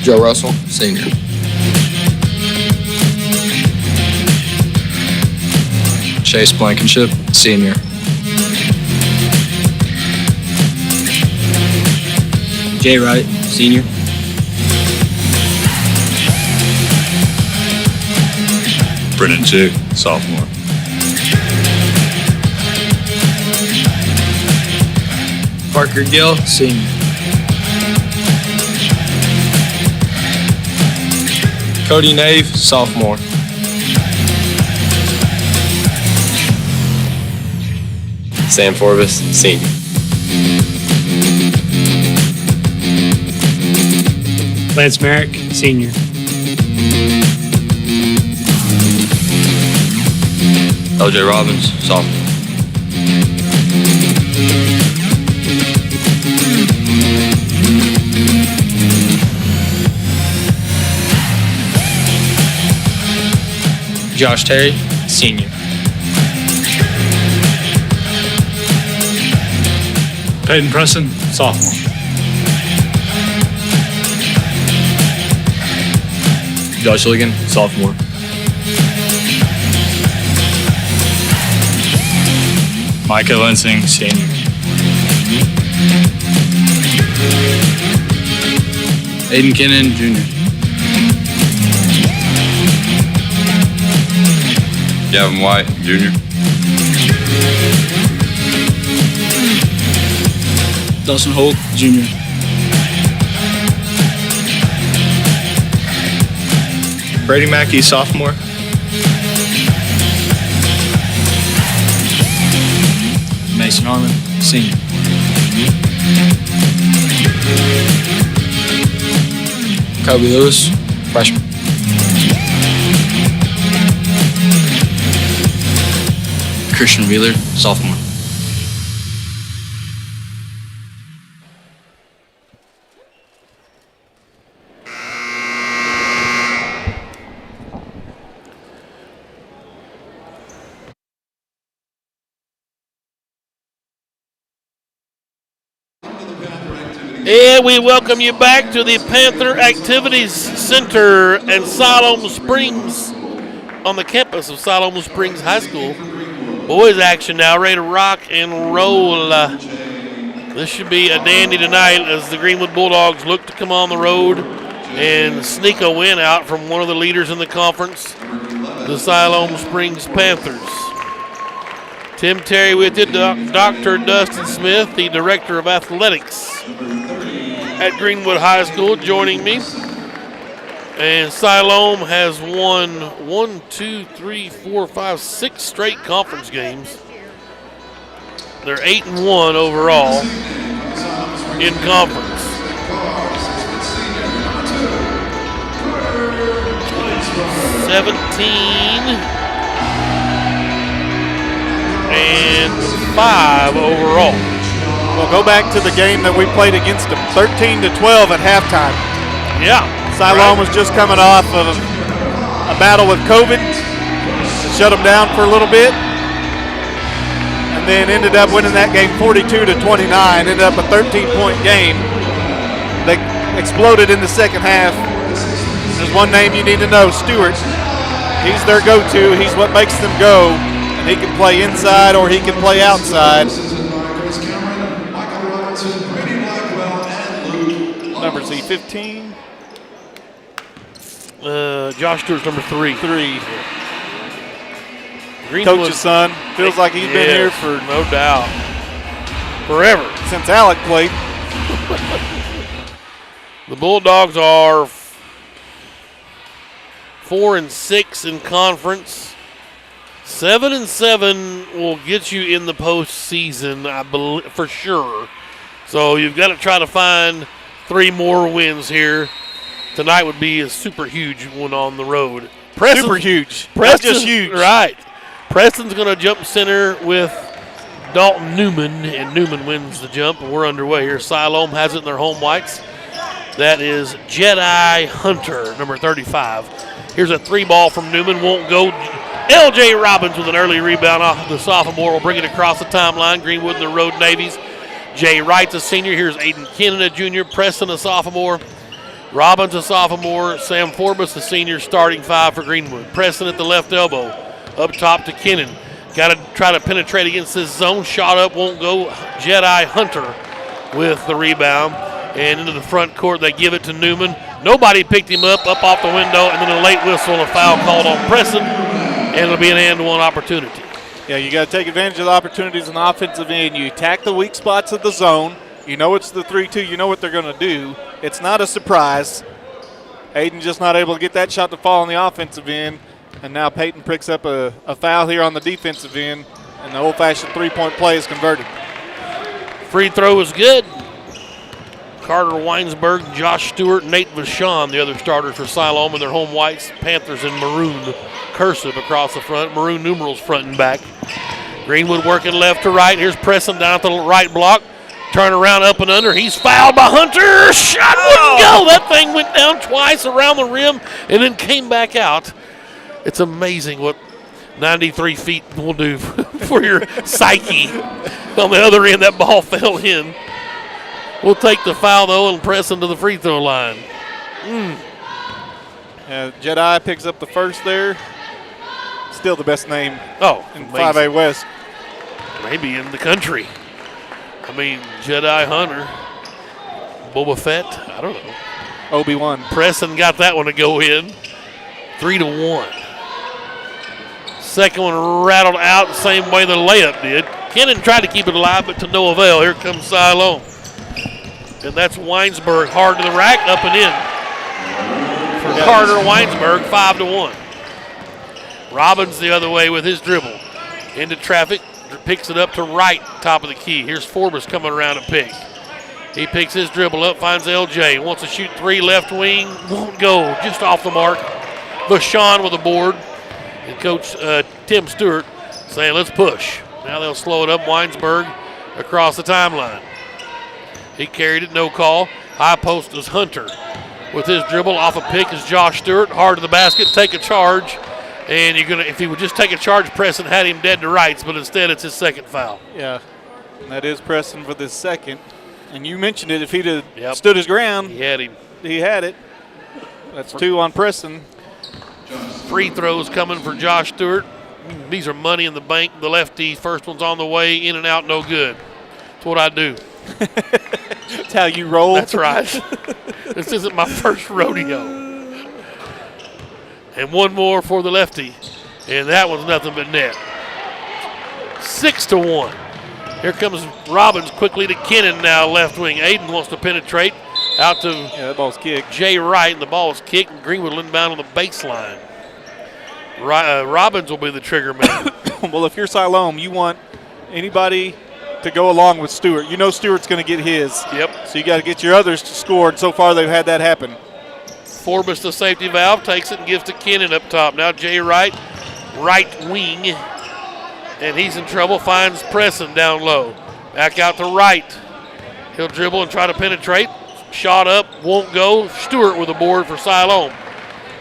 Joe Russell, senior. Chase Blankenship, senior. Jay Wright, senior. Brennan Chick, sophomore. Parker Gill, senior. Cody Nave, sophomore. Sam Forbes, senior. Lance Merrick, senior. LJ Robbins, sophomore. Josh Terry, senior. Peyton Preston, sophomore. Josh Ligon, sophomore. Micah Lensing, senior. Aiden Kennan, junior. Gavin White, junior. Dawson Holt, junior. Brady Mackey, sophomore. Mason Harmon, senior. Kobe Lewis, freshman. Christian Wheeler, sophomore. And we welcome you back to the Panther Activities Center in Siloam Springs on the campus of Siloam Springs High School. Boys action now, ready to rock and roll. This should be a dandy tonight as the Greenwood Bulldogs look to come on the road and sneak a win out from one of the leaders in the conference, the Siloam Springs Panthers. Tim Terry with you, Dr. Dustin Smith, the Director of Athletics at Greenwood High School, joining me. And Siloam has won 6 straight conference games. They're 8-1 overall in conference. 17-5 overall. We'll go back to the game that we played against them, 13-12 at halftime. Yeah. Siloam was just coming off of a battle with COVID. It shut them down for a little bit. And then ended up winning that game 42-29. Ended up a 13-point game. They exploded in the second half. There's one name you need to know, Stewart. He's their go-to. He's what makes them go. And he can play inside or he can play outside. Number Z 15. Josh Stewart's number 3. Coach's son. Feels like he's been here for no doubt. Forever. Since Alec played. The Bulldogs are 4-6 in conference. 7-7 will get you in the postseason, I believe, for sure. So you've got to try to find 3 more wins here. Tonight would be a super huge one on the road. Super huge. Not just huge. Right. Preston's going to jump center with Dalton Newman, and Newman wins the jump. We're underway here. Siloam has it in their home whites. That is Jedi Hunter, number 35. Here's a 3-ball from Newman. Won't go. L.J. Robbins with an early rebound off the sophomore will bring it across the timeline. Greenwood and the Road Navies. Jay Wright's a senior. Here's Aiden Kennan, a junior. Preston, a sophomore. Robbins, a sophomore. Sam Forbes, the senior, starting 5 for Greenwood. Preston at the left elbow. Up top to Kennan. Got to try to penetrate against this zone. Shot up, won't go. Jedi Hunter with the rebound. And into the front court, they give it to Newman. Nobody picked him up off the window, and then a late whistle and a foul called on Preston, and it'll be an and-one opportunity. Yeah, you got to take advantage of the opportunities in the offensive end. You attack the weak spots of the zone. You know it's the 3-2. You know what they're going to do. It's not a surprise. Aiden just not able to get that shot to fall on the offensive end, and now Peyton picks up a foul here on the defensive end, and the old-fashioned three-point play is converted. Free throw is good. Carter Weinsberg, Josh Stewart, Nate Vachon, the other starters for Siloam in their home whites. Panthers in maroon cursive across the front. Maroon numerals front and back. Greenwood working left to right. Here's Preston down at the right block. Turn around up and under. He's fouled by Hunter. Shot wouldn't go. That thing went down twice around the rim and then came back out. It's amazing what 93 feet will do for your psyche. On the other end, that ball fell in. We'll take the foul, though, and press him to the free throw line. Jedi picks up the first there. Still the best name in amazing. 5A West. Maybe in the country. I mean, Jedi Hunter, Boba Fett, I don't know. Obi-Wan. Preston got that one to go in. 3-1. Second one rattled out the same way the layup did. Kennan tried to keep it alive, but to no avail. Here comes Siloam. And that's Weinsberg hard to the rack, up and in. For Carter Weinsberg, 5-1. Robbins the other way with his dribble. Into traffic, picks it up to right, top of the key. Here's Forbes coming around to pick. He picks his dribble up, finds LJ. Wants to shoot 3 left wing, won't go, just off the mark. Vachon with a board. And Coach Tim Stewart saying, let's push. Now they'll slow it up. Weinsberg across the timeline. He carried it, no call. High post is Hunter. With his dribble, off a pick is Josh Stewart. Hard to the basket, take a charge. And if he would just take a charge, Preston had him dead to rights, but instead it's his second foul. Yeah, and that is Preston for this second. And you mentioned it, if he'd have stood his ground, he had him. He had it. That's 2 on Preston. Free throws coming for Josh Stewart. These are money in the bank. The lefty, first one's on the way, in and out, no good. That's what I do. That's how you roll. That's right. This isn't my first rodeo. And one more for the lefty. And that one's nothing but net. 6-1. Here comes Robbins quickly to Kennan now, left wing. Aiden wants to penetrate out to that ball's kicked. Jay Wright, and the ball is kicked, and Greenwood inbound on the baseline. Robbins will be the trigger man. Well, if you're Siloam, you want anybody to go along with Stewart. You know Stewart's going to get his. Yep. So you got to get your others to score, and so far they've had that happen. Forbes, the safety valve, takes it and gives to Kennan up top. Now Jay Wright, right wing, and he's in trouble, finds Preston down low. Back out to right. He'll dribble and try to penetrate. Shot up, won't go. Stewart with a board for Siloam.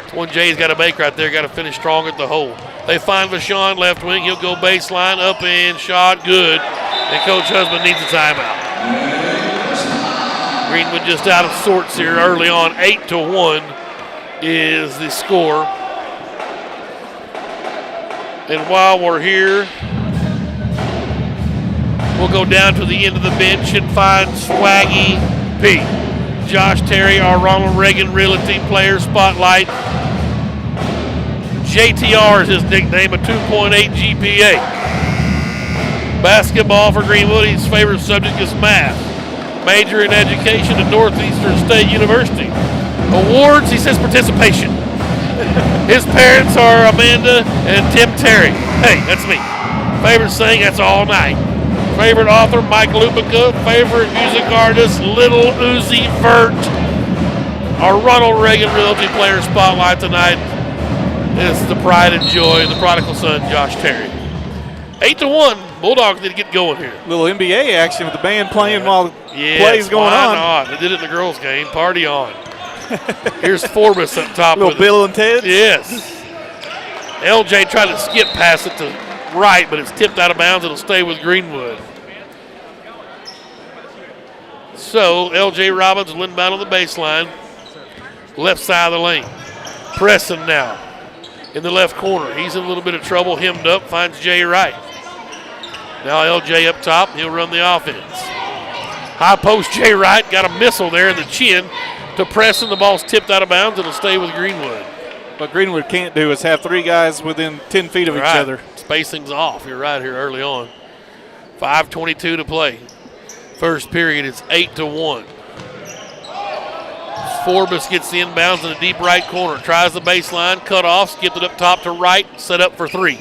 It's one Jay's got to make right there, got to finish strong at the hole. They find Vachon left wing. He'll go baseline, up and shot, good. And Coach Husband needs a timeout. Greenwood just out of sorts here early on. 8-1 is the score. And while we're here, we'll go down to the end of the bench and find Swaggy P. Josh Terry, our Ronald Reagan Realty Player Spotlight. JTR is his nickname, a 2.8 GPA. Basketball for Greenwood, his favorite subject is math. Major in education at Northeastern State University. Awards, he says participation. His parents are Amanda and Tim Terry. Hey, that's me. Favorite saying, that's all night. Favorite author, Mike Lupica. Favorite music artist, Little Uzi Vert. Our Ronald Reagan Realty Player Spotlight tonight is the pride and joy of the prodigal son, Josh Terry. 8-1. Bulldogs need to get going here. Little NBA action with the band playing while the play's going why on. Not? They did it in the girls' game. Party on. Here's Forbes up top. Little Bill and Ted? Yes. LJ tried to skip past it to right, but it's tipped out of bounds. It'll stay with Greenwood. So LJ Robbins will inbound on the baseline. left side of the lane. Preston now in the left corner. He's in a little bit of trouble, hemmed up, finds Jay Wright. Now LJ up top, he'll run the offense. High post, Jay Wright got a missile there in the chin to Preston. The ball's tipped out of bounds. It'll stay with Greenwood. What Greenwood can't do is have 3 guys within 10 feet of each other. Space things off. You're right here early on. 5:22 to play. First period, it's 8-1. Forbes gets the inbounds in the deep right corner. Tries the baseline, cut off, skipped it up top to Wright, set up for 3.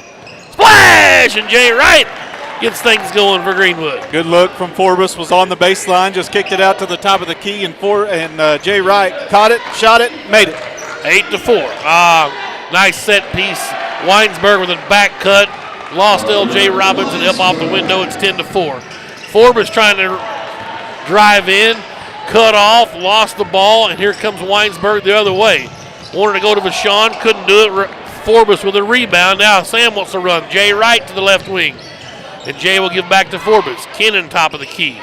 Splash! And Jay Wright gets things going for Greenwood. Good look from Forbes, was on the baseline, just kicked it out to the top of the key, and Jay Wright caught it, shot it, made it. 8-4. Nice set piece. Weinsberg with a back cut. Lost LJ Robbins and up off the window. It's 10-4. Forbes trying to drive in, cut off, lost the ball, and here comes Weinsberg the other way. Wanted to go to Vashon, couldn't do it. Forbes with a rebound. Now Sam wants to run. Jay Wright to the left wing. And Jay will give back to Forbes. Kennan top of the key.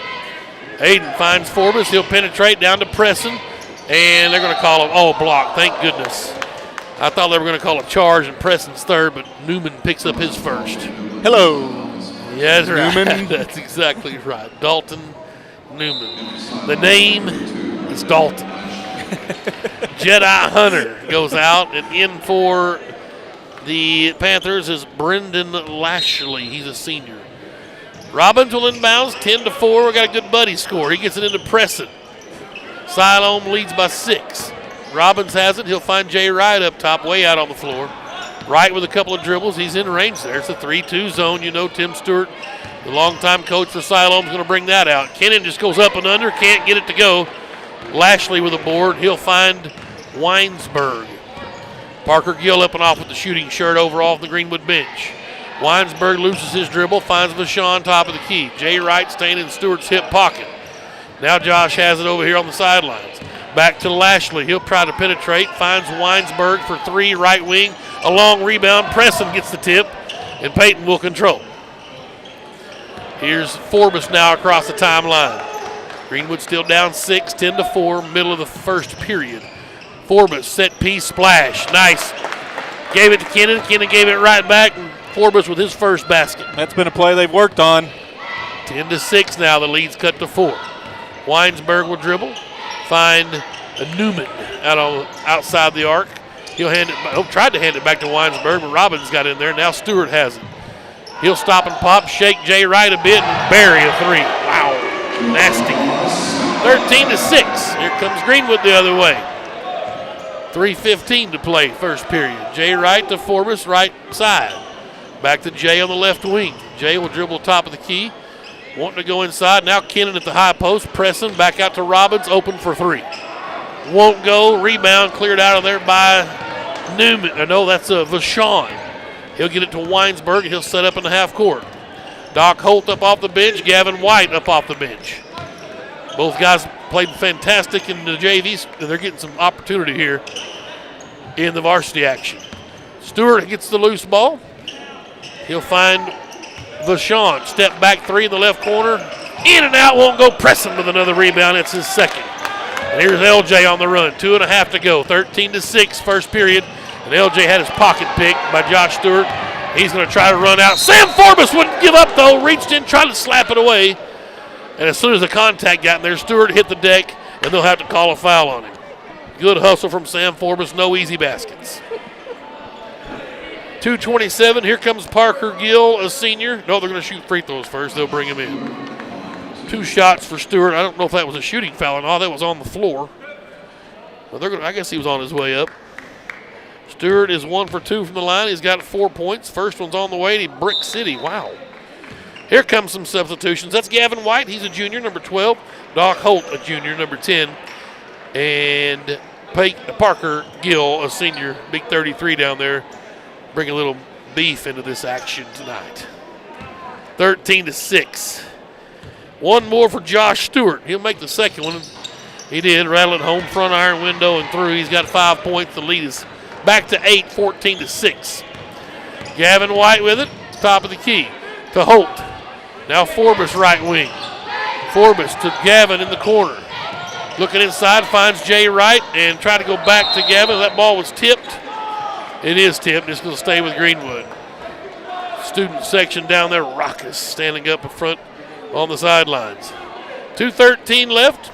Aiden finds Forbes. He'll penetrate down to Preston. And they're going to call him, block. Thank goodness. I thought they were going to call a charge and Preston's third, but Newman picks up his first. Hello. Yeah, that's right. Newman. That's exactly right. Dalton Newman. The name is Dalton. Jedi Hunter goes out, and in for the Panthers is Brendan Lashley. He's a senior. Robbins will inbounds, 10-4. We got a good buddy score. He gets it into Preston. Siloam leads by 6. Robbins has it. He'll find Jay Wright up top, way out on the floor. Wright with a couple of dribbles. He's in range there. It's a 3-2 zone. You know Tim Stewart, the longtime coach for Siloam, is going to bring that out. Kennan just goes up and under, can't get it to go. Lashley with a board. He'll find Weinsberg. Parker Gill up and off with the shooting shirt over off the Greenwood bench. Weinsberg loses his dribble, finds Vashon top of the key. Jay Wright staying in Stewart's hip pocket. Now Josh has it over here on the sidelines. Back to Lashley. He'll try to penetrate. Finds Weinsberg for 3, right wing. A long rebound. Preston gets the tip, and Peyton will control. Here's Forbes now across the timeline. Greenwood still down 6, 10-4, middle of the first period. Forbes set piece splash. Nice. Gave it to Kennan. Kennan gave it right back, and Forbes with his first basket. That's been a play they've worked on. 10-6 now. The lead's cut to 4. Weinsberg will dribble. Find a Newman outside the arc. He'll tried to hand it back to Weinsberg, but Robbins got in there. Now Stewart has it. He'll stop and pop, shake Jay Wright a bit, and bury a 3. Wow, nasty. 13-6. Here comes Greenwood the other way. 3:15 to play, first period. Jay Wright to Forbes, right side. Back to Jay on the left wing. Jay will dribble top of the key. Wanting to go inside. Now Kennan at the high post. Pressing. Back out to Robbins. Open for 3. Won't go. Rebound cleared out of there by Newman. No, that's Vashon. He'll get it to Weinsberg. He'll set up in the half court. Doc Holt up off the bench. Gavin White up off the bench. Both guys played fantastic in the JVs. They're getting some opportunity here in the varsity action. Stewart gets the loose ball. He'll find Vashon. Step back 3 in the left corner. In and out, won't go. Pressing with another rebound. It's his second. And here's LJ on the run. 2.5 to go. 13-6 first period. And LJ had his pocket picked by Josh Stewart. He's going to try to run out. Sam Forbes wouldn't give up, though. Reached in, tried to slap it away. And as soon as the contact got in there, Stewart hit the deck, and they'll have to call a foul on him. Good hustle from Sam Forbes. No easy baskets. 2:27. Here comes Parker Gill, a senior. No, they're going to shoot free throws first. They'll bring him in. 2 shots for Stewart. I don't know if that was a shooting foul or not. That was on the floor. But I guess he was on his way up. Stewart is 1 for 2 from the line. He's got 4 points. First one's on the way to Brick City. Wow. Here comes some substitutions. That's Gavin White. He's a junior, number 12. Doc Holt, a junior, number 10. And Parker Gill, a senior, big 33 down there. Bring a little beef into this action tonight. 13-6. One more for Josh Stewart. He'll make the second one. He did. Rattle it home, front iron window, and through. He's got 5 points. The lead is back to 8, 14-6. Gavin White with it. Top of the key to Holt. Now Forbes right wing. Forbes to Gavin in the corner. Looking inside, finds Jay Wright and try to go back to Gavin. That ball was tipped. It is tipped. It's going to stay with Greenwood. Student section down there, raucous, standing up in front on the sidelines. 2:13 left.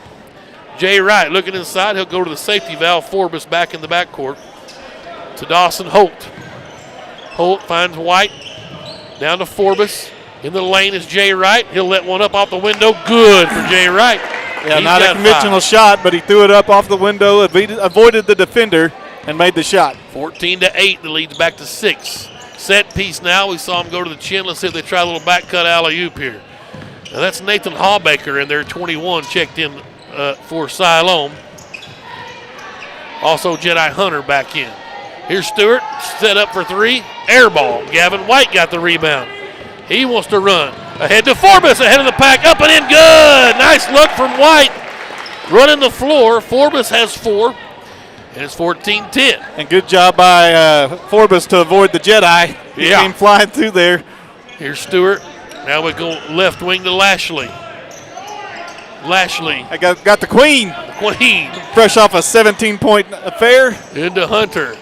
Jay Wright looking inside. He'll go to the safety valve. Forbes back in the backcourt to Dawson Holt. Holt finds White. Down to Forbes. In the lane is Jay Wright. He'll let one up off the window. Good for Jay Wright. Yeah, He's not a got conventional 5. shot, but he threw it up off the window, avoided the defender, and made the shot. 14-8. The lead's back to 6. Set piece now. We saw him go to the chin. Let's see if they try a little back cut alley-oop here. Now that's Nathan Hawbaker in there, 21, checked in for Siloam. Also Jedi Hunter back in. Here's Stewart, set up for 3. Air ball. Gavin White got the rebound. He wants to run. Ahead to Forbes, ahead of the pack, up and in, good! Nice look from White. Running the floor. Forbes has 4, and it's 14-10. And good job by Forbes to avoid the Jedi. He came flying through there. Here's Stewart. Now we go left wing to Lashley. Lashley. I got the queen. Queen. Fresh off a 17-point affair. Into Hunter.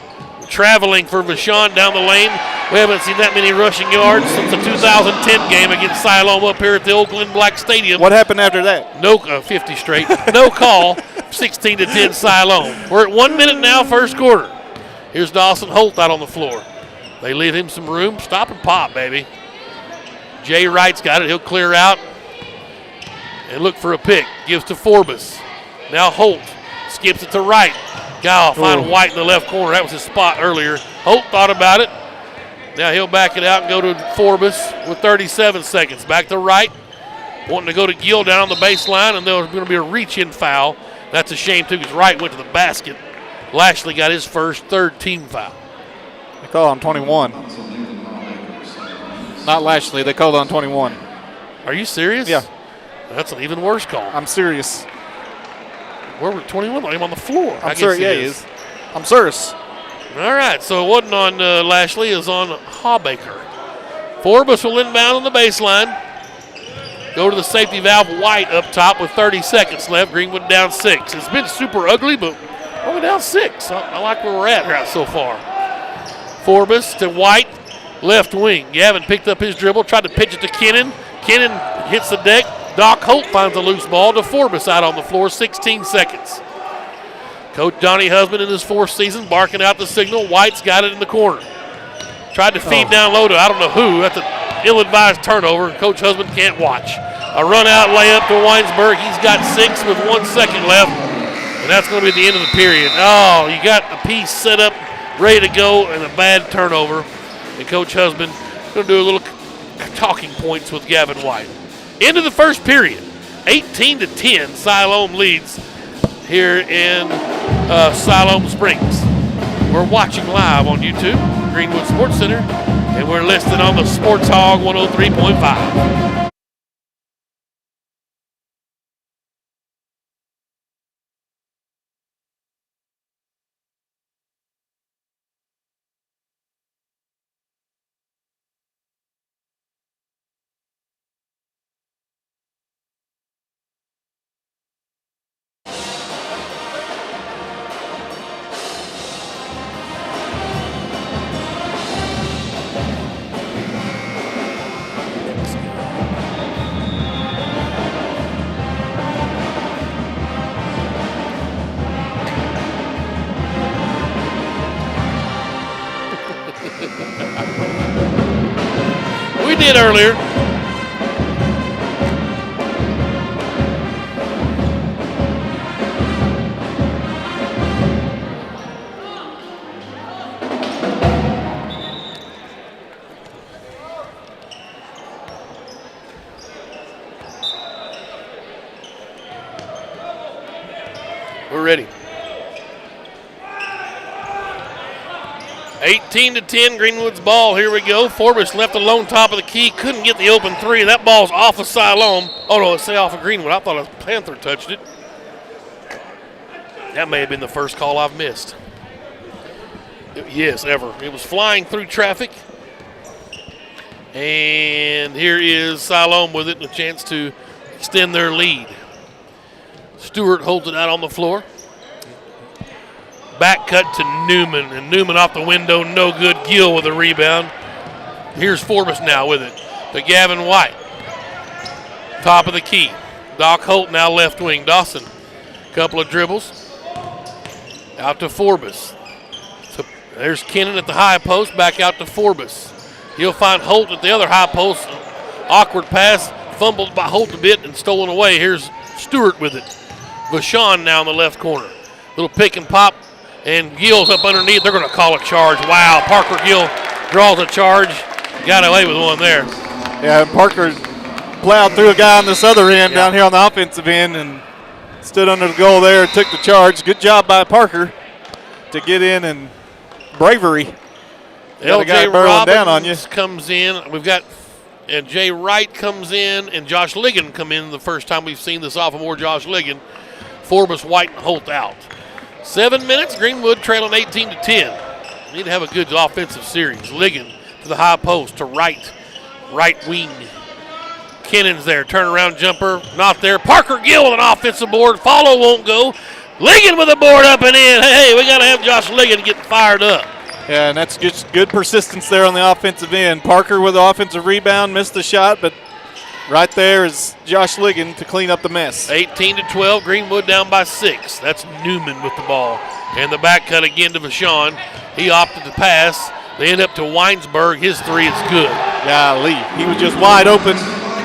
Traveling for Vashon down the lane. We haven't seen that many rushing yards since the 2010 game against Siloam up here at the Oakland Black Stadium. What happened after that? No, 50 straight. No call. 16-10 Siloam. We're at 1 minute now, first quarter. Here's Dawson Holt out on the floor. They leave him some room. Stop and pop, baby. Jay Wright's got it. He'll clear out and look for a pick. Gives to Forbes. Now Holt skips it to Wright. Guy will find White in the left corner. That was his spot earlier. Holt thought about it. Now he'll back it out and go to Forbes with 37 seconds. Back to Wright. Wanting to go to Gill down on the baseline, and there's going to be a reach-in foul. That's a shame, too, because Wright went to the basket. Lashley got his first, 3rd team foul. They called on 21. Not Lashley. They called on 21. Are you serious? Yeah. That's an even worse call. I'm serious. Where were 21? I'm on the floor. I'm serious. Yeah, he is. I'm serious. All right, so it wasn't on Lashley. It was on Hawbaker. Forbes will inbound on the baseline. Go to the safety valve. White up top with 30 seconds left. Greenwood down 6. It's been super ugly, but only down 6. I like where we're at right so far. Forbes to White, left wing. Gavin picked up his dribble, tried to pitch it to Kennan. Kennan hits the deck. Doc Holt finds a loose ball to Forbes out on the floor, 16 seconds. Coach Donnie Husband in his 4th season barking out the signal. White's got it in the corner. Tried to feed down low to I don't know who. That's an ill-advised turnover. Coach Husband can't watch. A run-out layup to Weinsberg. He's got 6 with 1 second left, and that's going to be the end of the period. Oh, you got a piece set up, ready to go, and a bad turnover. And Coach Husband going to do a little talking points with Gavin White. End of the first period. 18-10, Siloam leads here in Siloam Springs. We're watching live on YouTube, Greenwood Sports Center, and we're listening on the Sports Hog 103.5. We did earlier. We're ready. 18-10, Greenwood's ball. Here we go. Forbes left alone top of the key. Couldn't get the open 3. That ball's off of Siloam. Oh, no, it's off of Greenwood. I thought a Panther touched it. That may have been the first call I've missed. Yes, ever. It was flying through traffic. And here is Siloam with it and a chance to extend their lead. Stewart holds it out on the floor. Back cut to Newman, and Newman off the window, no good. Gill with a rebound. Here's Forbes now with it to Gavin White. Top of the key. Doc Holt now left wing. Dawson, couple of dribbles. Out to Forbes. So there's Kennan at the high post, back out to Forbes. He'll find Holt at the other high post. Awkward pass, fumbled by Holt a bit and stolen away. Here's Stewart with it. Vashon now in the left corner. Little pick and pop, and Gill's up underneath. They're going to call a charge. Wow, Parker Gill draws a charge. Got away with one there. Yeah, Parker plowed through a guy on this other end down here on the offensive end and stood under the goal there, took the charge. Good job by Parker to get in, and bravery. LJ Robbins comes in. We've got Jay Wright comes in, and Josh Ligon come in the first time we've seen the sophomore Josh Ligon. Forbes, White, and Holt out. 7 minutes, Greenwood trailing 18-10. Need to have a good offensive series. Ligon to the high post to right wing. Kennan's there, turnaround jumper, not there. Parker Gill with an offensive board. Follow won't go. Ligon with a board up and in. Hey, we got to have Josh Ligon get fired up. Yeah, and that's just good persistence there on the offensive end. Parker with the offensive rebound, missed the shot, but right there is Josh Ligon to clean up the mess. 18-12, Greenwood down by 6. That's Newman with the ball. And the back cut again to Vashon. He opted to pass. They end up to Weinsberg. His three is good. Golly, he was just wide open.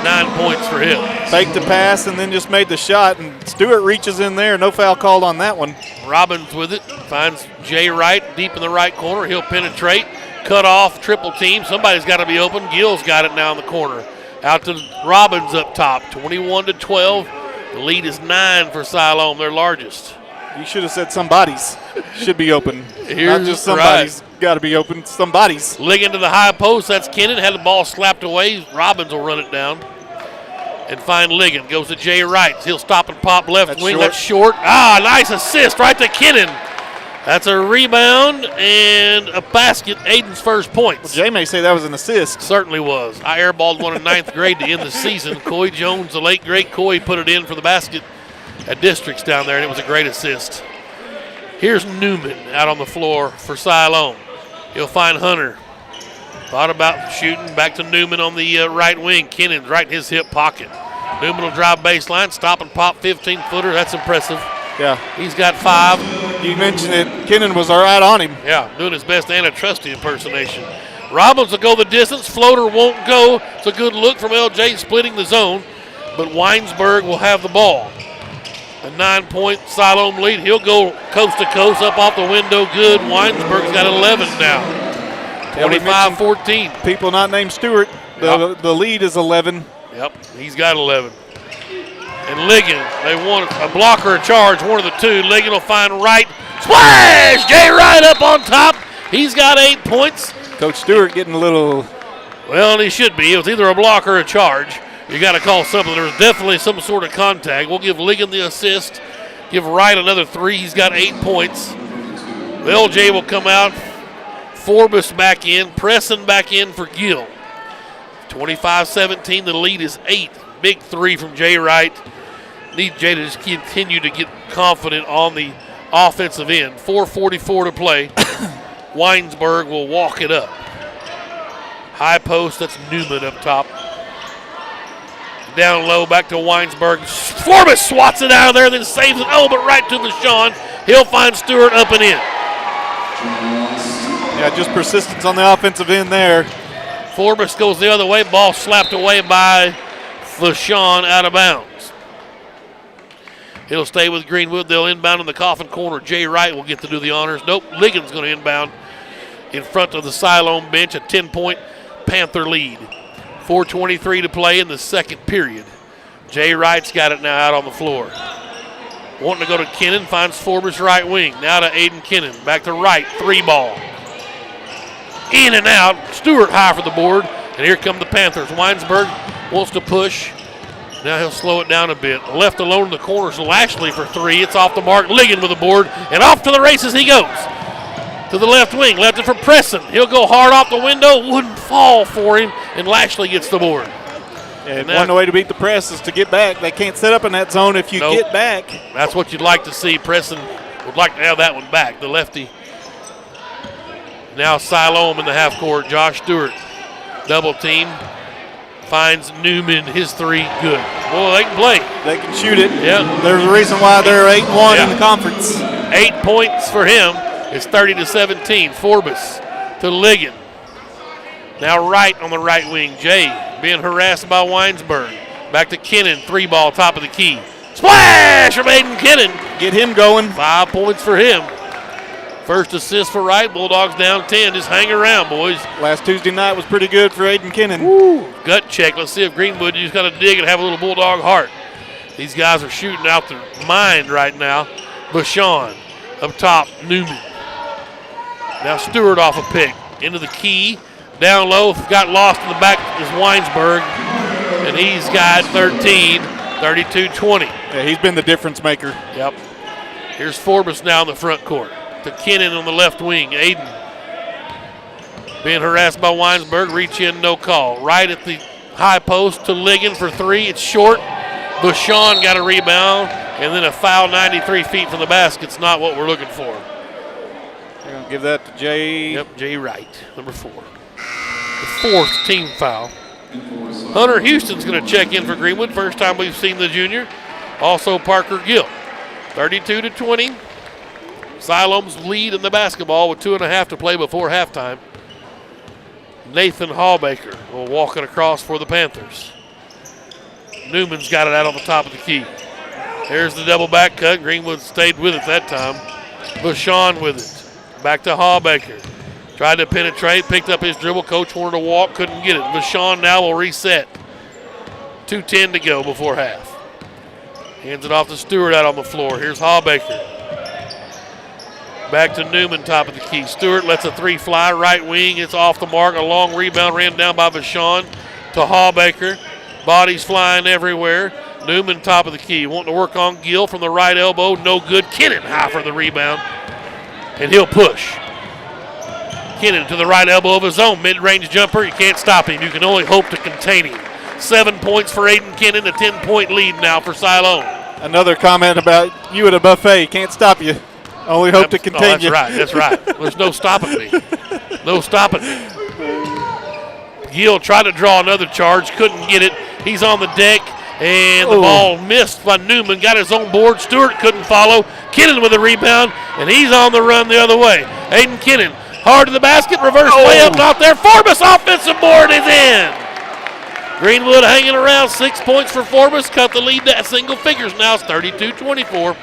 9 points for him. Faked the pass and then just made the shot, and Stewart reaches in there. No foul called on that one. Robbins with it. Finds Jay Wright deep in the right corner. He'll penetrate. Cut off, triple team. Somebody's got to be open. Gill's got it now in the corner. Out to Robbins up top. 21-12. The lead is 9 for Siloam, their largest. You should have said somebody's should be open. Here's not just somebody's got to be open. Somebody's. Ligon to the high post. That's Kennan. Had the ball slapped away. Robbins will run it down. And find Ligon. Goes to Jay Wright. He'll stop and pop left wing. That's short. Nice assist right to Kennan. That's a rebound and a basket. Aiden's first points. Well, Jay may say that was an assist. Certainly was. I airballed one in 9th grade to end the season. Coy Jones, the late great Coy, put it in for the basket at Districts down there, and it was a great assist. Here's Newman out on the floor for Siloam. He'll find Hunter. Thought about shooting. Back to Newman on the right wing. Kennan's right in his hip pocket. Newman will drive baseline, stop and pop 15-footer. That's impressive. Yeah. He's got 5. You mentioned it. Kennan was all right on him. Yeah, doing his best Anna Trusty impersonation. Robbins will go the distance. Floater won't go. It's a good look from LJ splitting the zone, but Weinsberg will have the ball. A 9-point Siloam lead. He'll go coast to coast up off the window. Good. Weinsberg's got 11 now. 25-14. People not named Stewart. The lead is 11. Yep, he's got 11. And Ligon, they want a block or a charge, one of the two. Ligon will find Wright. Splash! Jay Wright up on top. He's got 8 points. Coach Stewart getting a little. Well, he should be. It was either a block or a charge. You got to call something. There was definitely some sort of contact. We'll give Ligon the assist. Give Wright another 3. He's got 8 points. LJ will come out. Forbes back in. Pressing back in for Gill. 25-17. The lead is 8. Big 3 from Jay Wright. Need Jay to just continue to get confident on the offensive end. 4:44 to play. Weinsberg will walk it up. High post, that's Newman up top. Down low, back to Weinsberg. Forbes swats it out of there, then saves it. Oh, but right to Vashon. He'll find Stewart up and in. Yeah, just persistence on the offensive end there. Forbes goes the other way. Ball slapped away by Vashon out of bounds. It'll stay with Greenwood. They'll inbound in the coffin corner. Jay Wright will get to do the honors. Nope, Ligon's going to inbound in front of the Siloam bench. A 10-point Panther lead. 4:23 to play in the second period. Jay Wright's got it now out on the floor. Wanting to go to Kennan, finds Forbes right wing. Now to Aiden Kennan. Back to Wright, 3-ball. In and out. Stewart high for the board. And here come the Panthers. Weinsberg wants to push. Now he'll slow it down a bit. Left alone in the corners, Lashley for 3. It's off the mark. Ligon with the board. And off to the races he goes. To the left wing. Left it for Preston. He'll go hard off the window. Wouldn't fall for him. And Lashley gets the board. And one way to beat the press is to get back. They can't set up in that zone if you get back. That's what you'd like to see. Preston would like to have that one back, the lefty. Now Siloam in the half court. Josh Stewart, double team. Finds Newman, his three, good. Boy, they can play. They can shoot it. Yeah. There's a reason why they're 8-1 in the conference. 8 points for him. It's 30-17. Forbes to Ligon. Now Wright on the right wing. Jay being harassed by Weinsberg. Back to Kennan, 3-ball, top of the key. Splash from Aiden Kennan. Get him going. 5 points for him. First assist for Wright. Bulldogs down 10. Just hang around, boys. Last Tuesday night was pretty good for Aiden Kennan. Woo. Gut check. Let's see if Greenwood, you just got to dig and have a little Bulldog heart. These guys are shooting out their mind right now. Bashan up top, Newman. Now Stewart off a pick. Into the key. Down low, got lost in the back is Weinsberg. And he's got 13, 32-20. Yeah, he's been the difference maker. Yep. Here's Forbes now in the front court. To Kennan on the left wing. Aiden being harassed by Weinsberg. Reach in, no call. Right at the high post to Ligon for 3. It's short. Bashan got a rebound. And then a foul 93 feet from the basket. It's not what we're looking for. They're going to give that to Jay. Yep, Jay Wright, number 4. The 4th team foul. Hunter Houston's going to check in for Greenwood. First time we've seen the junior. Also Parker Gill. 32-20. Siloam's lead in the basketball with 2.5 to play before halftime. Nathan Hallbaker will walk it across for the Panthers. Newman's got it out on the top of the key. There's the double back cut. Greenwood stayed with it that time. Bashan with it. Back to Hallbaker. Tried to penetrate, picked up his dribble. Coach wanted to walk, couldn't get it. Bashan now will reset. 2:10 to go before half. Hands it off to Stewart out on the floor. Here's Hallbaker. Back to Newman, top of the key. Stewart lets a 3 fly, right wing. It's off the mark. A long rebound ran down by Bashan to Hallbaker. Bodies flying everywhere. Newman, top of the key. Wanting to work on Gill from the right elbow. No good. Kennan high for the rebound. And he'll push. Kennan to the right elbow of his own. Mid-range jumper. You can't stop him. You can only hope to contain him. 7 points for Aiden Kennan. A 10-point lead now for Siloam. Another comment about you at a buffet. Can't stop you. Only hope to contain you. That's right. There's no stopping me. No stopping me. Gill tried to draw another charge. Couldn't get it. He's on the deck. And the ball missed by Newman. Got his own board. Stewart couldn't follow. Kennan with a rebound. And he's on the run the other way. Aiden Kennan hard to the basket. Reverse layup not there. Forbes offensive board is in. Greenwood hanging around. 6 points for Forbes. Cut the lead to single figures now. It's 32-24.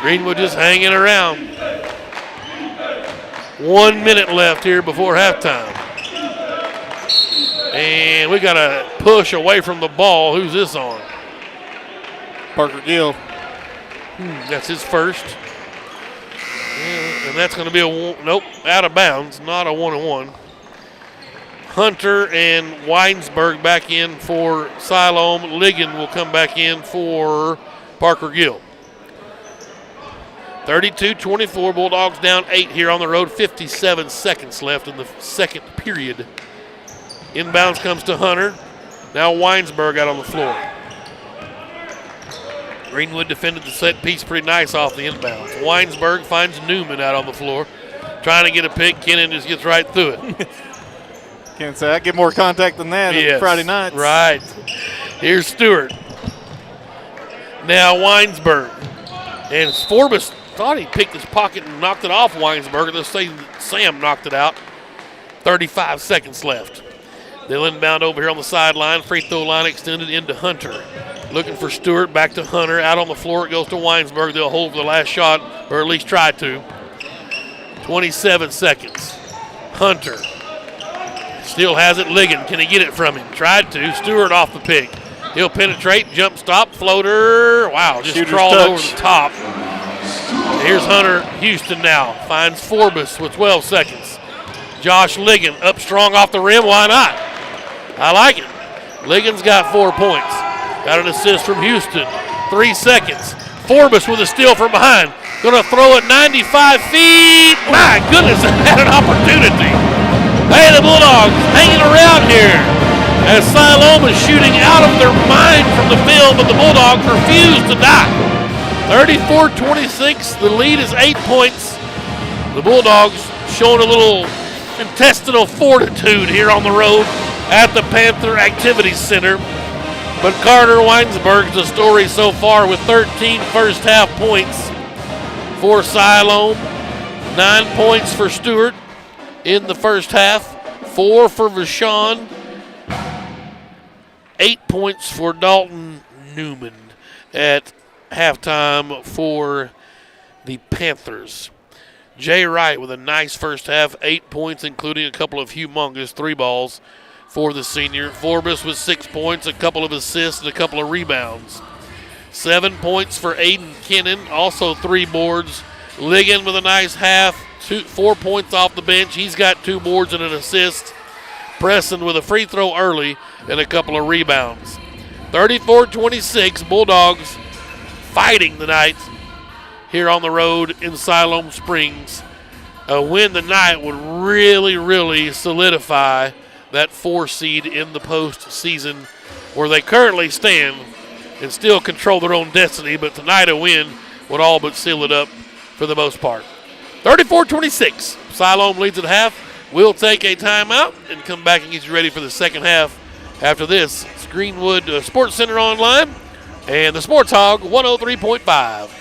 Greenwood just hanging around. 1 minute left here before halftime. And we got a push away from the ball. Who's this on? Parker Gill. That's his first. And that's going to be out of bounds, not a 1-on-1. Hunter and Weinsberg back in for Siloam. Ligon will come back in for Parker Gill. 32-24, Bulldogs down 8 here on the road. 57 seconds left in the second period. Inbounds comes to Hunter. Now Weinsberg out on the floor. Greenwood defended the set piece pretty nice off the inbounds. Weinsberg finds Newman out on the floor. Trying to get a pick. Kennan just gets right through it. Can't say I get more contact than that on Friday nights. Right. Here's Stewart. Now Weinsberg. And Forbes thought he picked his pocket and knocked it off Weinsberg. Let's say Sam knocked it out. 35 seconds left. They'll inbound over here on the sideline. Free throw line extended into Hunter. Looking for Stewart. Back to Hunter. Out on the floor it goes to Weinsberg. They'll hold for the last shot, or at least try to. 27 seconds. Hunter. Still has it. Ligon. Can he get it from him? Tried to. Stewart off the pick. He'll penetrate. Jump stop. Floater. Wow. Just crawled over the top. Here's Hunter Houston now. Finds Forbes with 12 seconds. Josh Ligon up strong off the rim. Why not? I like it. Ligon's got 4 points. Got an assist from Houston. 3 seconds. Forbes with a steal from behind. Going to throw it 95 feet. My goodness, had an opportunity. Hey, the Bulldogs hanging around here. as Siloam is shooting out of their mind from the field, but the Bulldogs refuse to die. 34-26, the lead is 8 points. The Bulldogs showing a little intestinal fortitude here on the road at the Panther Activities Center. But Carter Weinsberg's the story so far with 13 first half points for Siloam, 9 points for Stewart in the first half, 4 for Vashon, 8 points for Dalton Newman at halftime for the Panthers. Jay Wright with a nice first half, 8 points, including a couple of humongous 3 balls for the senior. Forbes with 6 points, a couple of assists, and a couple of rebounds. 7 points for Aiden Kennan, also 3 boards. Ligon with a nice half, 4 points off the bench. He's got 2 boards and an assist. Preston with a free throw early and a couple of rebounds. 34-26, Bulldogs fighting tonight here on the road in Siloam Springs. A win tonight would really, really solidify that 4 seed in the postseason where they currently stand and still control their own destiny, but tonight a win would all but seal it up for the most part. 34-26, Siloam leads at half. We'll take a timeout and come back and get you ready for the second half. After this, it's Greenwood Sports Center Online and the Sports Hog 103.5.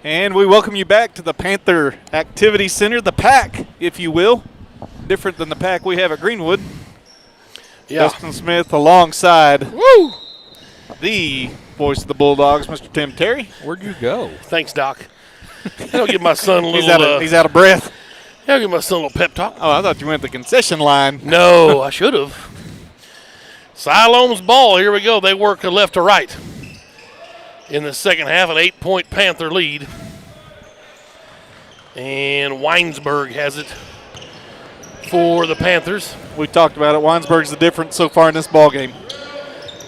And we welcome you back to the Panther Activity Center, the PAC, if you will. Different than the PAC we have at Greenwood. Yeah. Dustin Smith alongside Woo! the voice of the Bulldogs, Mr. Tim Terry. Where'd you go? Thanks, Doc. I'll give my son a little. He's out of breath. I'll give my son a little pep talk. Oh, I thought you went the concession line. No, I should have. Siloam's ball. Here we go. They work left to right. In the second half, an 8-point Panther lead. And Weinsberg has it for the Panthers. We talked about it. Weinsberg's the difference so far in this ball game.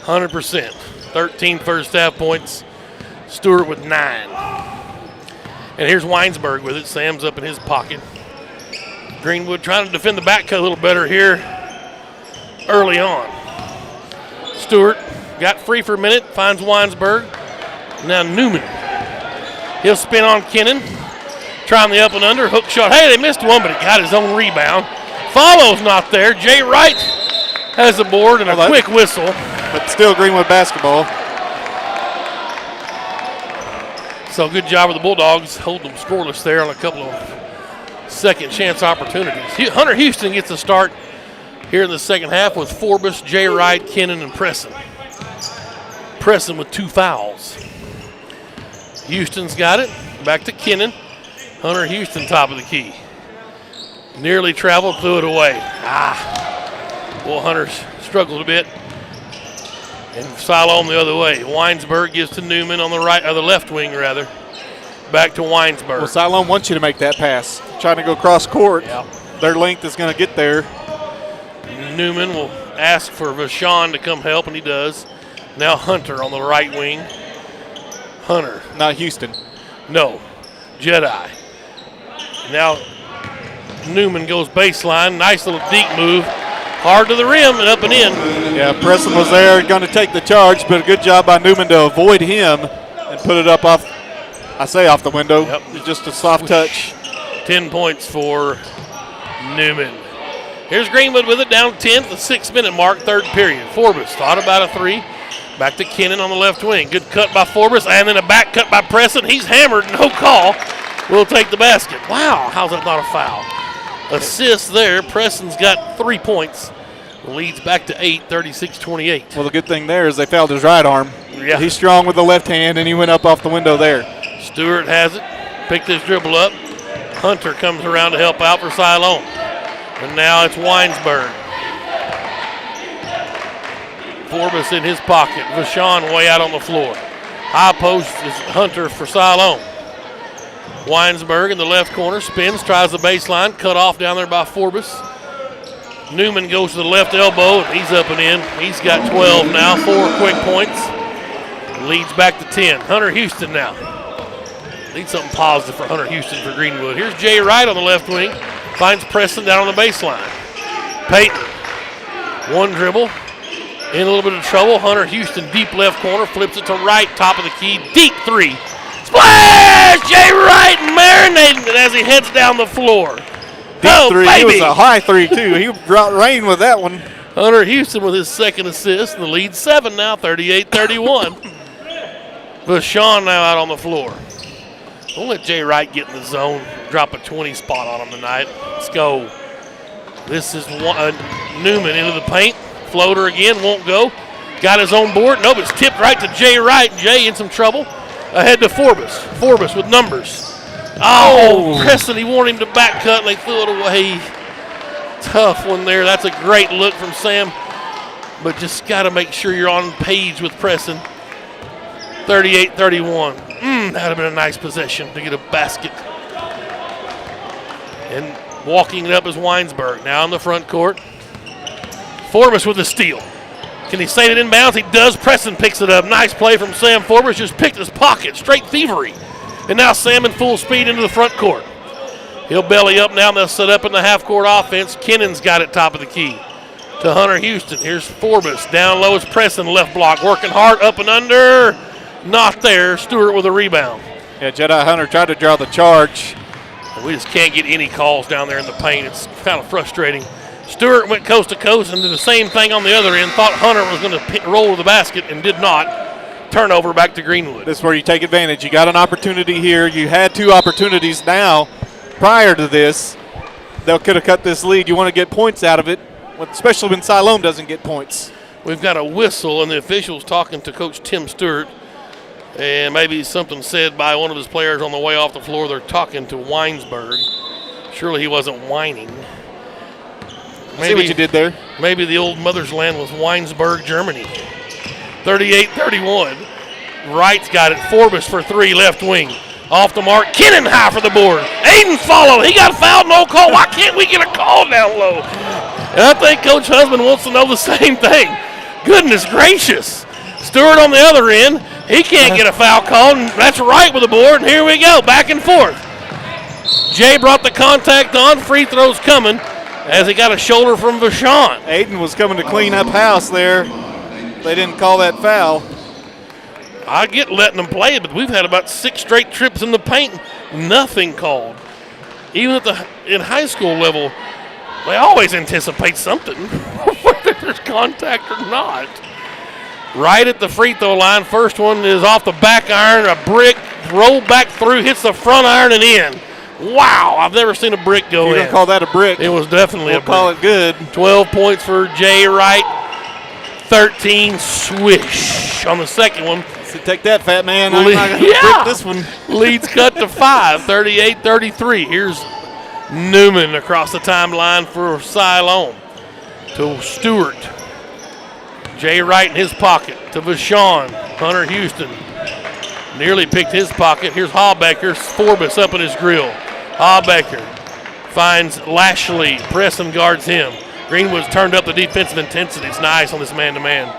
100%. 13 first half points. Stewart with 9. And here's Weinsberg with it. Sam's up in his pocket. Greenwood trying to defend the back cut a little better here early on. Stewart got free for a minute, finds Weinsberg. Now Newman. He'll spin on Kennan. Trying the up and under. Hook shot. Hey, they missed one, but he got his own rebound. Follow's not there. Jay Wright has the board and a quick whistle. But still Greenwood basketball. So good job with the Bulldogs holding them scoreless there on a couple of second chance opportunities. Hunter Houston gets a start here in the second half with Forbes, Jay Wright, Kennan, and Preston. Preston with 2 fouls. Houston's got it. Back to Kennan. Hunter Houston top of the key. Nearly traveled, threw it away. Well, Hunter's struggled a bit. And Siloam the other way. Weinsberg gives to Newman on the right, or the left wing rather. Back to Weinsberg. Well, Siloam wants you to make that pass. Trying to go cross court. Yep. Their length is going to get there. Newman will ask for Vashon to come help, and he does. Now Hunter on the right wing. Hunter. Not Houston. No. Jedi. Now Newman goes baseline. Nice little deep move. Hard to the rim and up and in. Yeah, Preston was there, going to take the charge, but a good job by Newman to avoid him and put it up off, off the window. Yep. It's just a soft touch. 10 points for Newman. Here's Greenwood with it down 10 at the 6-minute mark, third period. Forbes thought about a three. Back to Kennan on the left wing. Good cut by Forbes, and then a back cut by Preston. He's hammered, no call. We'll take the basket. Wow, how's that not a foul? Assist there. Preston's got 3 points. Leads back to 8, 36-28. Well, the good thing there is they fouled his right arm. Yeah. He's strong with the left hand, and he went up off the window there. Stewart has it. Picked his dribble up. Hunter comes around to help out for Siloam. And now it's Weinsberg. Forbes in his pocket. Vashon way out on the floor. High post is Hunter for Siloam. Weinsberg in the left corner, spins, tries the baseline, cut off down there by Forbes. Newman goes to the left elbow, and he's up and in. He's got 12 now, 4 quick points. Leads back to 10. Hunter Houston now. Need something positive for Hunter Houston for Greenwood. Here's Jay Wright on the left wing. Finds Preston down on the baseline. Peyton, one dribble. In a little bit of trouble. Hunter Houston, deep left corner, flips it to right, top of the key. Deep three. Splash! Jay Wright marinating it as he heads down the floor. Deep three. Baby. It was a high three, too. He brought rain with that one. Hunter Houston with his second assist, and the lead 7 now, 38-31. Vashon now out on the floor. We'll let Jay Wright get in the zone, drop a 20 spot on him tonight. Let's go. This is Newman into the paint. Floater again, won't go. Got his own board. Nope, it's tipped right to Jay Wright. Jay in some trouble. Ahead to Forbes. Forbes with numbers. Oh, Preston, he wanted him to back cut, and they threw it away. Tough one there. That's a great look from Sam. But just got to make sure you're on page with Preston. 38-31. That would have been a nice possession to get a basket. And walking it up is Weinsberg. Now in the front court. Forbes with the steal. Can he save it inbounds? He does. Preston picks it up. Nice play from Sam Forbes. Just picked his pocket. Straight thievery. And now Sam in full speed into the front court. He'll belly up now. They'll set up in the half-court offense. Kennan's got it top of the key to Hunter Houston. Here's Forbes. Down low is Preston. Left block. Working hard. Up and under. Not there. Stewart with a rebound. Yeah, Jedi Hunter tried to draw the charge. And we just can't get any calls down there in the paint. It's kind of frustrating. Stewart went coast to coast and did the same thing on the other end. Thought Hunter was going to roll to the basket and did not. turnover back to Greenwood. This is where you take advantage. You got an opportunity here. You had 2 opportunities now. Prior to this, they could have cut this lead. You want to get points out of it, especially when Siloam doesn't get points. We've got a whistle, and the official's talking to Coach Tim Stewart. And maybe something said by one of his players on the way off the floor. They're talking to Weinsberg. Surely he wasn't whining. I see what you did there. Maybe the old mother's land was Weinsberg, Germany. 38-31. Wright's got it. Forbes for 3, left wing. Off the mark. Kennan high for the board. Aiden followed. He got fouled, no call. Why can't we get a call down low? And I think Coach Husband wants to know the same thing. Goodness gracious. Stewart on the other end. He can't get a foul call, and that's Wright with the board, and here we go, back and forth. Jay brought the contact on. Free throws coming as he got a shoulder from Vashon. Aiden was coming to clean up house there. They didn't call that foul. I get letting them play it, but we've had about 6 straight trips in the paint, nothing called. Even in high school level, they always anticipate something, whether there's contact or not. Right at the free throw line. First one is off the back iron, a brick, rolled back through, hits the front iron and in. Wow, I've never seen a brick go in. You're going to call that a brick. It was definitely a brick. We'll call it good. 12 points for Jay Wright, 13 swish on the second one. So take that, fat man. I'm not going to brick this one. Leads cut to 5, 38-33. Here's Newman across the timeline for Siloam to Stewart. Jay Wright in his pocket to Vashon. Hunter Houston nearly picked his pocket. Here's Hallbecker. Forbes up in his grill. Hallbecker finds Lashley. Preston guards him. Greenwood's turned up the defensive intensity. It's nice on this man-to-man.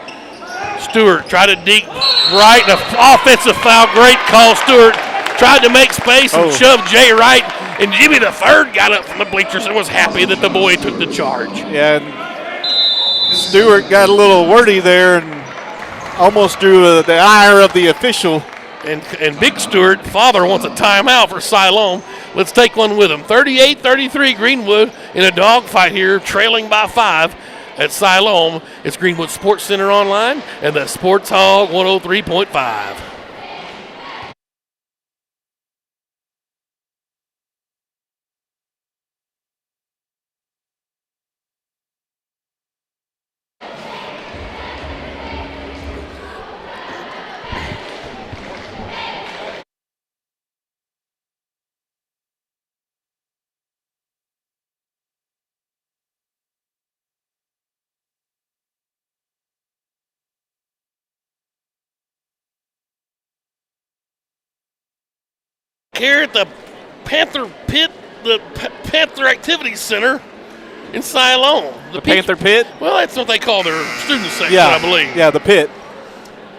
Stewart tried to deke right. An offensive foul. Great call. Stewart tried to make space and shoved Jay Wright. And Jimmy the third got up from the bleachers and was happy that the boy took the charge. Yeah, Stewart got a little wordy there and almost drew the ire of the official. And Big Stewart, father, wants a timeout for Siloam. Let's take one with him. 38-33 Greenwood in a dogfight here, trailing by 5 at Siloam. It's Greenwood Sports Center Online and the Sports Hog 103.5. Here at the Panther Pit, the Panther Activities Center in Siloam. The Panther Pit? Well, that's what they call their student section, yeah, I believe. Yeah, the pit.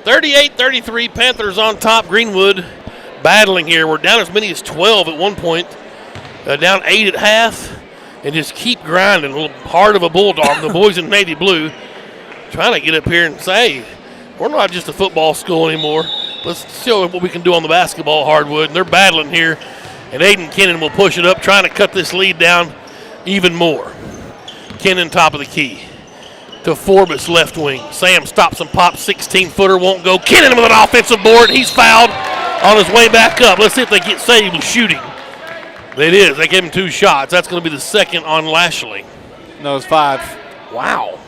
38-33, Panthers on top. Greenwood battling here. We're down as many as 12 at one point, down 8 at half, and just keep grinding. A little heart of a bulldog. The boys in navy blue trying to get up here and say, we're not just a football school anymore. Let's show what we can do on the basketball hardwood. And they're battling here. And Aiden Kennan will push it up, trying to cut this lead down even more. Kennan top of the key to Forbes left wing. Sam stops and pops, 16-footer, won't go. Kennan with an offensive board. He's fouled on his way back up. Let's see if they get saved with shooting. It is. They gave him 2 shots. That's going to be the second on Lashley. No, it's 5. Wow.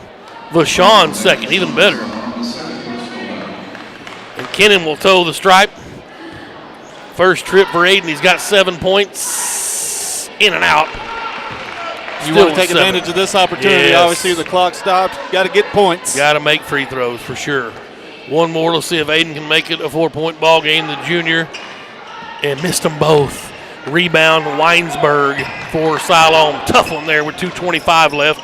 Vashon second, even better. And Kennan will toe the stripe. First trip for Aiden. He's got 7 points. In and out. You want to take advantage of this opportunity. Yes. Obviously, the clock stopped. Got to get points. Got to make free throws for sure. One more. Let's see if Aiden can make it a 4-point ball game. The junior. And missed them both. Rebound Weinsberg for Siloam. Tough one there with 2:25 left.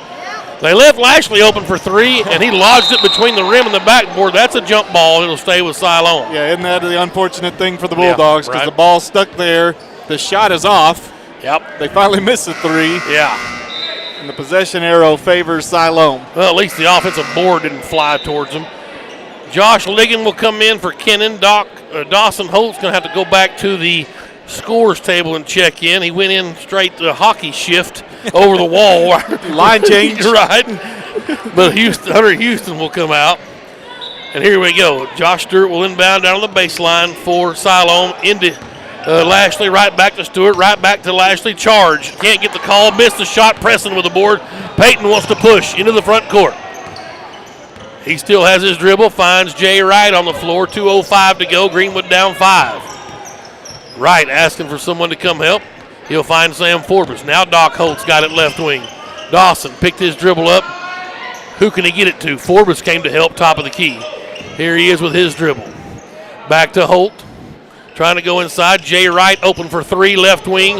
They left Lashley open for 3, and he lodged it between the rim and the backboard. That's a jump ball. It'll stay with Siloam. Yeah, isn't that the unfortunate thing for the Bulldogs? Because right. the ball stuck there. The shot is off. Yep. They finally missed a 3. Yeah. And the possession arrow favors Siloam. Well, at least the offensive board didn't fly towards him. Josh Ligon will come in for Kennan. Dawson Holt's going to have to go back to the scores table and check in. He went in straight to hockey shift over the wall. Line change. Right. But Hunter Houston will come out. And here we go. Josh Stewart will inbound down on the baseline for Siloam into Lashley, right back to Stewart, right back to Lashley. Charge. Can't get the call. Missed the shot. Pressing with the board. Peyton wants to push into the front court. He still has his dribble. Finds Jay Wright on the floor. 2:05 to go. Greenwood down 5. Wright asking for someone to come help. He'll find Sam Forbes. Now Doc Holt's got it left wing. Dawson picked his dribble up. Who can he get it to? Forbes came to help, top of the key. Here he is with his dribble. Back to Holt. Trying to go inside. Jay Wright open for 3, left wing.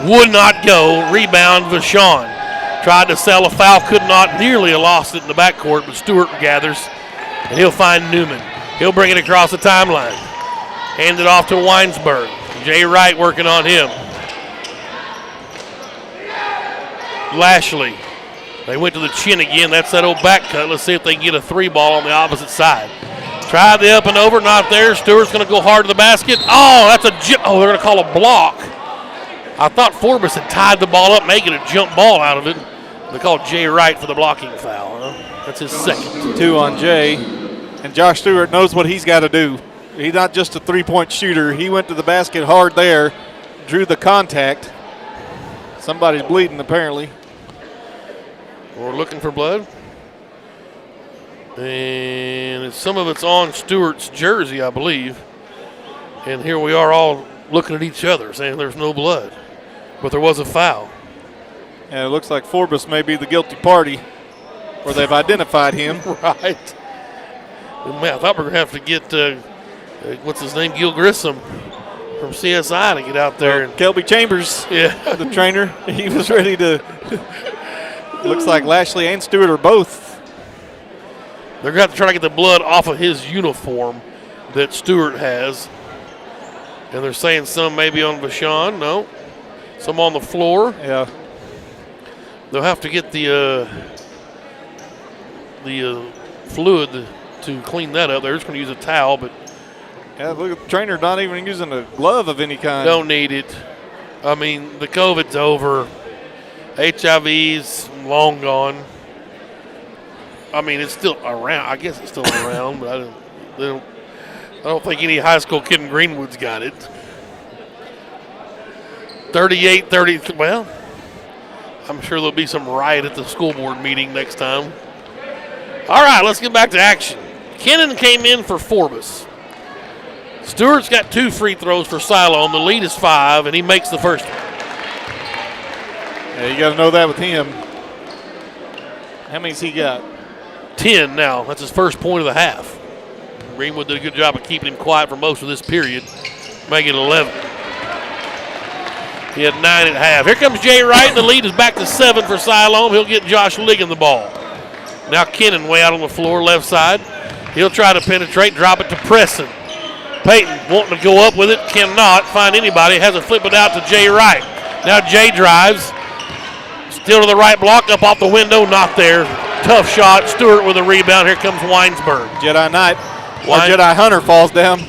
Would not go. Rebound, Vashon. Tried to sell a foul, could not. Nearly lost it in the backcourt, but Stewart gathers. And he'll find Newman. He'll bring it across the timeline. Hand it off to Weinsberg. Jay Wright working on him. Lashley. They went to the chin again. That's that old back cut. Let's see if they can get a 3 ball on the opposite side. Tried the up and over, not there. Stewart's going to go hard to the basket. Oh, that's they're going to call a block. I thought Forbes had tied the ball up, making a jump ball out of it. They called Jay Wright for the blocking foul. Huh? That's his second. 2 on Jay. And Josh Stewart knows what he's got to do. He's not just a three-point shooter. He went to the basket hard there, drew the contact. Somebody's bleeding, apparently. We're looking for blood. And some of it's on Stewart's jersey, I believe. And here we are all looking at each other saying there's no blood. But there was a foul. And it looks like Forbes may be the guilty party, or they've identified him. Right. Man, I thought we were going to have to get, what's his name, Gil Grissom from CSI to get out there. And Kelby Chambers, yeah, the trainer, he was ready to. Looks like Lashley and Stewart are both. They're going to try to get the blood off of his uniform that Stewart has. And they're saying some maybe on Vashon. No. Some on the floor. Yeah. They'll have to get the fluid to clean that up. They're just going to use a towel, but yeah, look at the trainer not even using a glove of any kind. Don't need it. I mean, the COVID's over. HIV's long gone. I mean, it's still around. I guess it's still around, but I don't think any high school kid in Greenwood's got it. 38-30. Well, I'm sure there'll be some riot at the school board meeting next time. All right, let's get back to action. Kennan came in for Forbes. Stewart's got 2 free throws for Siloam. The lead is 5, and he makes the first one. Yeah, you got to know that with him. How many's he got? 10 now. That's his first point of the half. Greenwood did a good job of keeping him quiet for most of this period, making it 11. He had 9 at half. Here comes Jay Wright. The lead is back to 7 for Siloam. He'll get Josh Ligon the ball. Now Kennan way out on the floor, left side. He'll try to penetrate, drop it to Preston. Peyton wanting to go up with it, cannot find anybody. Has to flip it out to Jay Wright. Now Jay drives. Still to the right block, up off the window, not there. Tough shot. Stewart with a rebound. Here comes Weinsberg. Jedi Knight. Or Jedi Hunter falls down.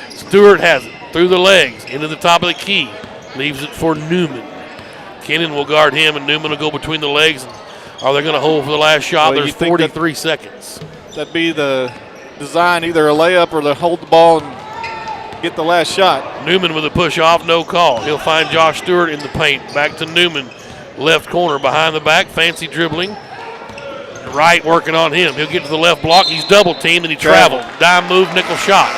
Stewart has it through the legs, into the top of the key. Leaves it for Newman. Kennan will guard him, and Newman will go between the legs. Are they going to hold for the last shot? Well, There's 43 seconds. That'd be the design, either a layup or to hold the ball and get the last shot. Newman with a push off, no call. He'll find Josh Stewart in the paint. Back to Newman. Left corner behind the back, fancy dribbling. Wright working on him. He'll get to the left block. He's double teamed and he traveled. Dime move, nickel shot.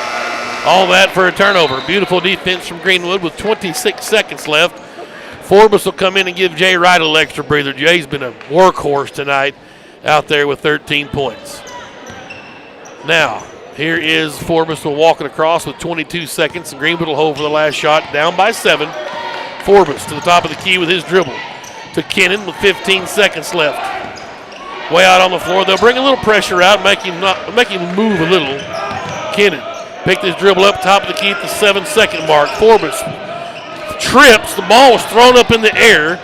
All that for a turnover. Beautiful defense from Greenwood with 26 seconds left. Forbes will come in and give Jay Wright a little extra breather. Jay's been a workhorse tonight out there with 13 points. Now, here is Forbes will walk it across with 22 seconds, and Greenwood will hold for the last shot, down by 7. Forbes to the top of the key with his dribble. To Kennan with 15 seconds left. Way out on the floor. They'll bring a little pressure out, make him move a little. Kennan picked his dribble up, top of the key at the 7-second mark. Forbes trips. The ball was thrown up in the air.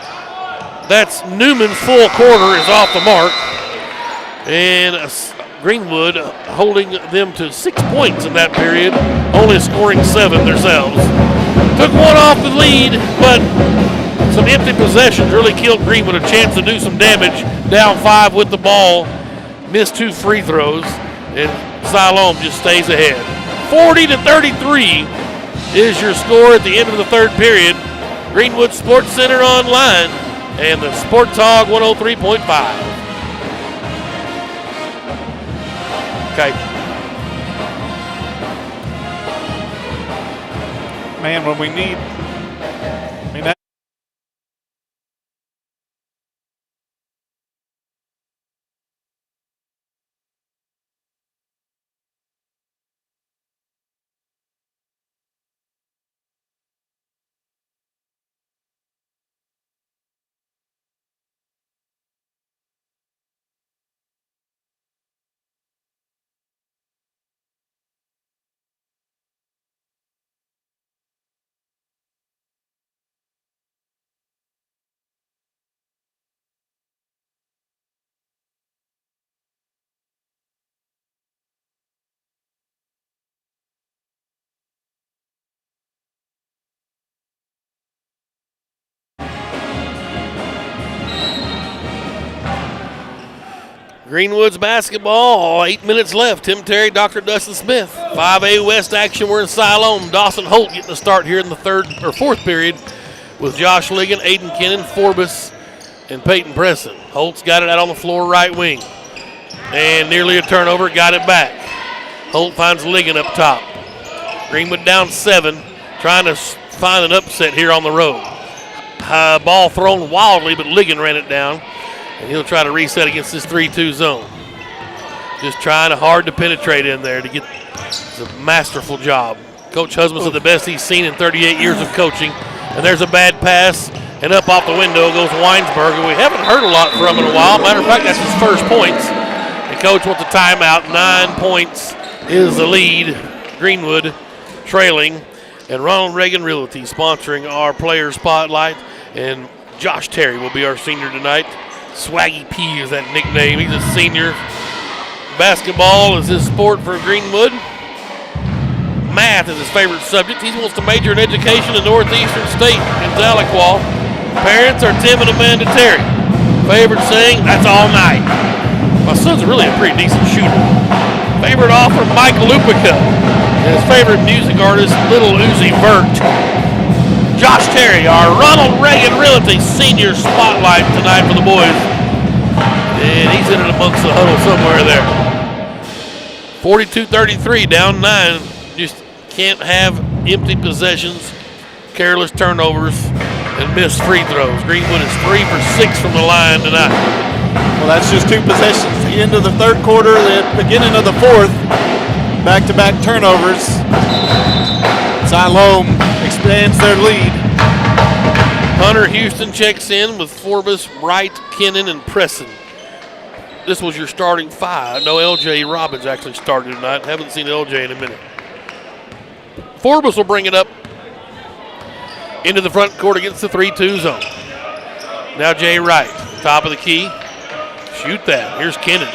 That's Newman's full quarter is off the mark. And Greenwood holding them to 6 points in that period, only scoring 7 themselves. Took one off the lead, but some empty possessions really killed Greenwood a chance to do some damage. Down 5 with the ball. Missed 2 free throws. And Siloam just stays ahead. 40-33 is your score at the end of the third period. Greenwood Sports Center online and the Sports Hog 103.5. Okay. Man, when we need, that Greenwood's basketball, 8 minutes left. Tim Terry, Dr. Dustin Smith. 5A West action. We're in Siloam. Dawson Holt getting the start here in the fourth period with Josh Ligon, Aiden Kennan, Forbes, and Peyton Presson. Holt's got it out on the floor, right wing. And nearly a turnover, got it back. Holt finds Ligon up top. Greenwood down 7, trying to find an upset here on the road. Ball thrown wildly, but Ligon ran it down. And he'll try to reset against this 3-2 zone. Just trying hard to penetrate in there to get a masterful job. Coach Husband said the best he's seen in 38 years of coaching. And there's a bad pass, and up off the window goes Weinsberg, and we haven't heard a lot from him in a while. Matter of fact, that's his first points. And Coach wants a timeout. 9 points is the lead. Greenwood trailing. And Ronald Reagan Realty sponsoring our player spotlight. And Josh Terry will be our senior tonight. Swaggy P is that nickname. He's a senior. Basketball is his sport for Greenwood. Math is his favorite subject. He wants to major in education at Northeastern State in Tahlequah. Parents are Tim and Amanda Terry. Favorite saying, that's all night. My son's really a pretty decent shooter. Favorite author, Mike Lupica. And his favorite music artist, Little Uzi Vert. Josh Terry, our Ronald Reagan Realty senior spotlight tonight for the boys. And he's in it amongst the huddle somewhere there. 42-33, down 9. Just can't have empty possessions, careless turnovers, and missed free throws. Greenwood is 3 for 6 from the line tonight. Well, that's just 2 possessions. The end of the third quarter, the beginning of the fourth. Back-to-back turnovers. Siloam expands their lead. Hunter Houston checks in with Forbes, Wright, Kennan, and Presson. This was your starting 5. No, LJ Robbins actually started tonight. Haven't seen LJ in a minute. Forbes will bring it up into the front court against the 3-2 zone. Now Jay Wright, top of the key. Shoot that. Here's Kennan.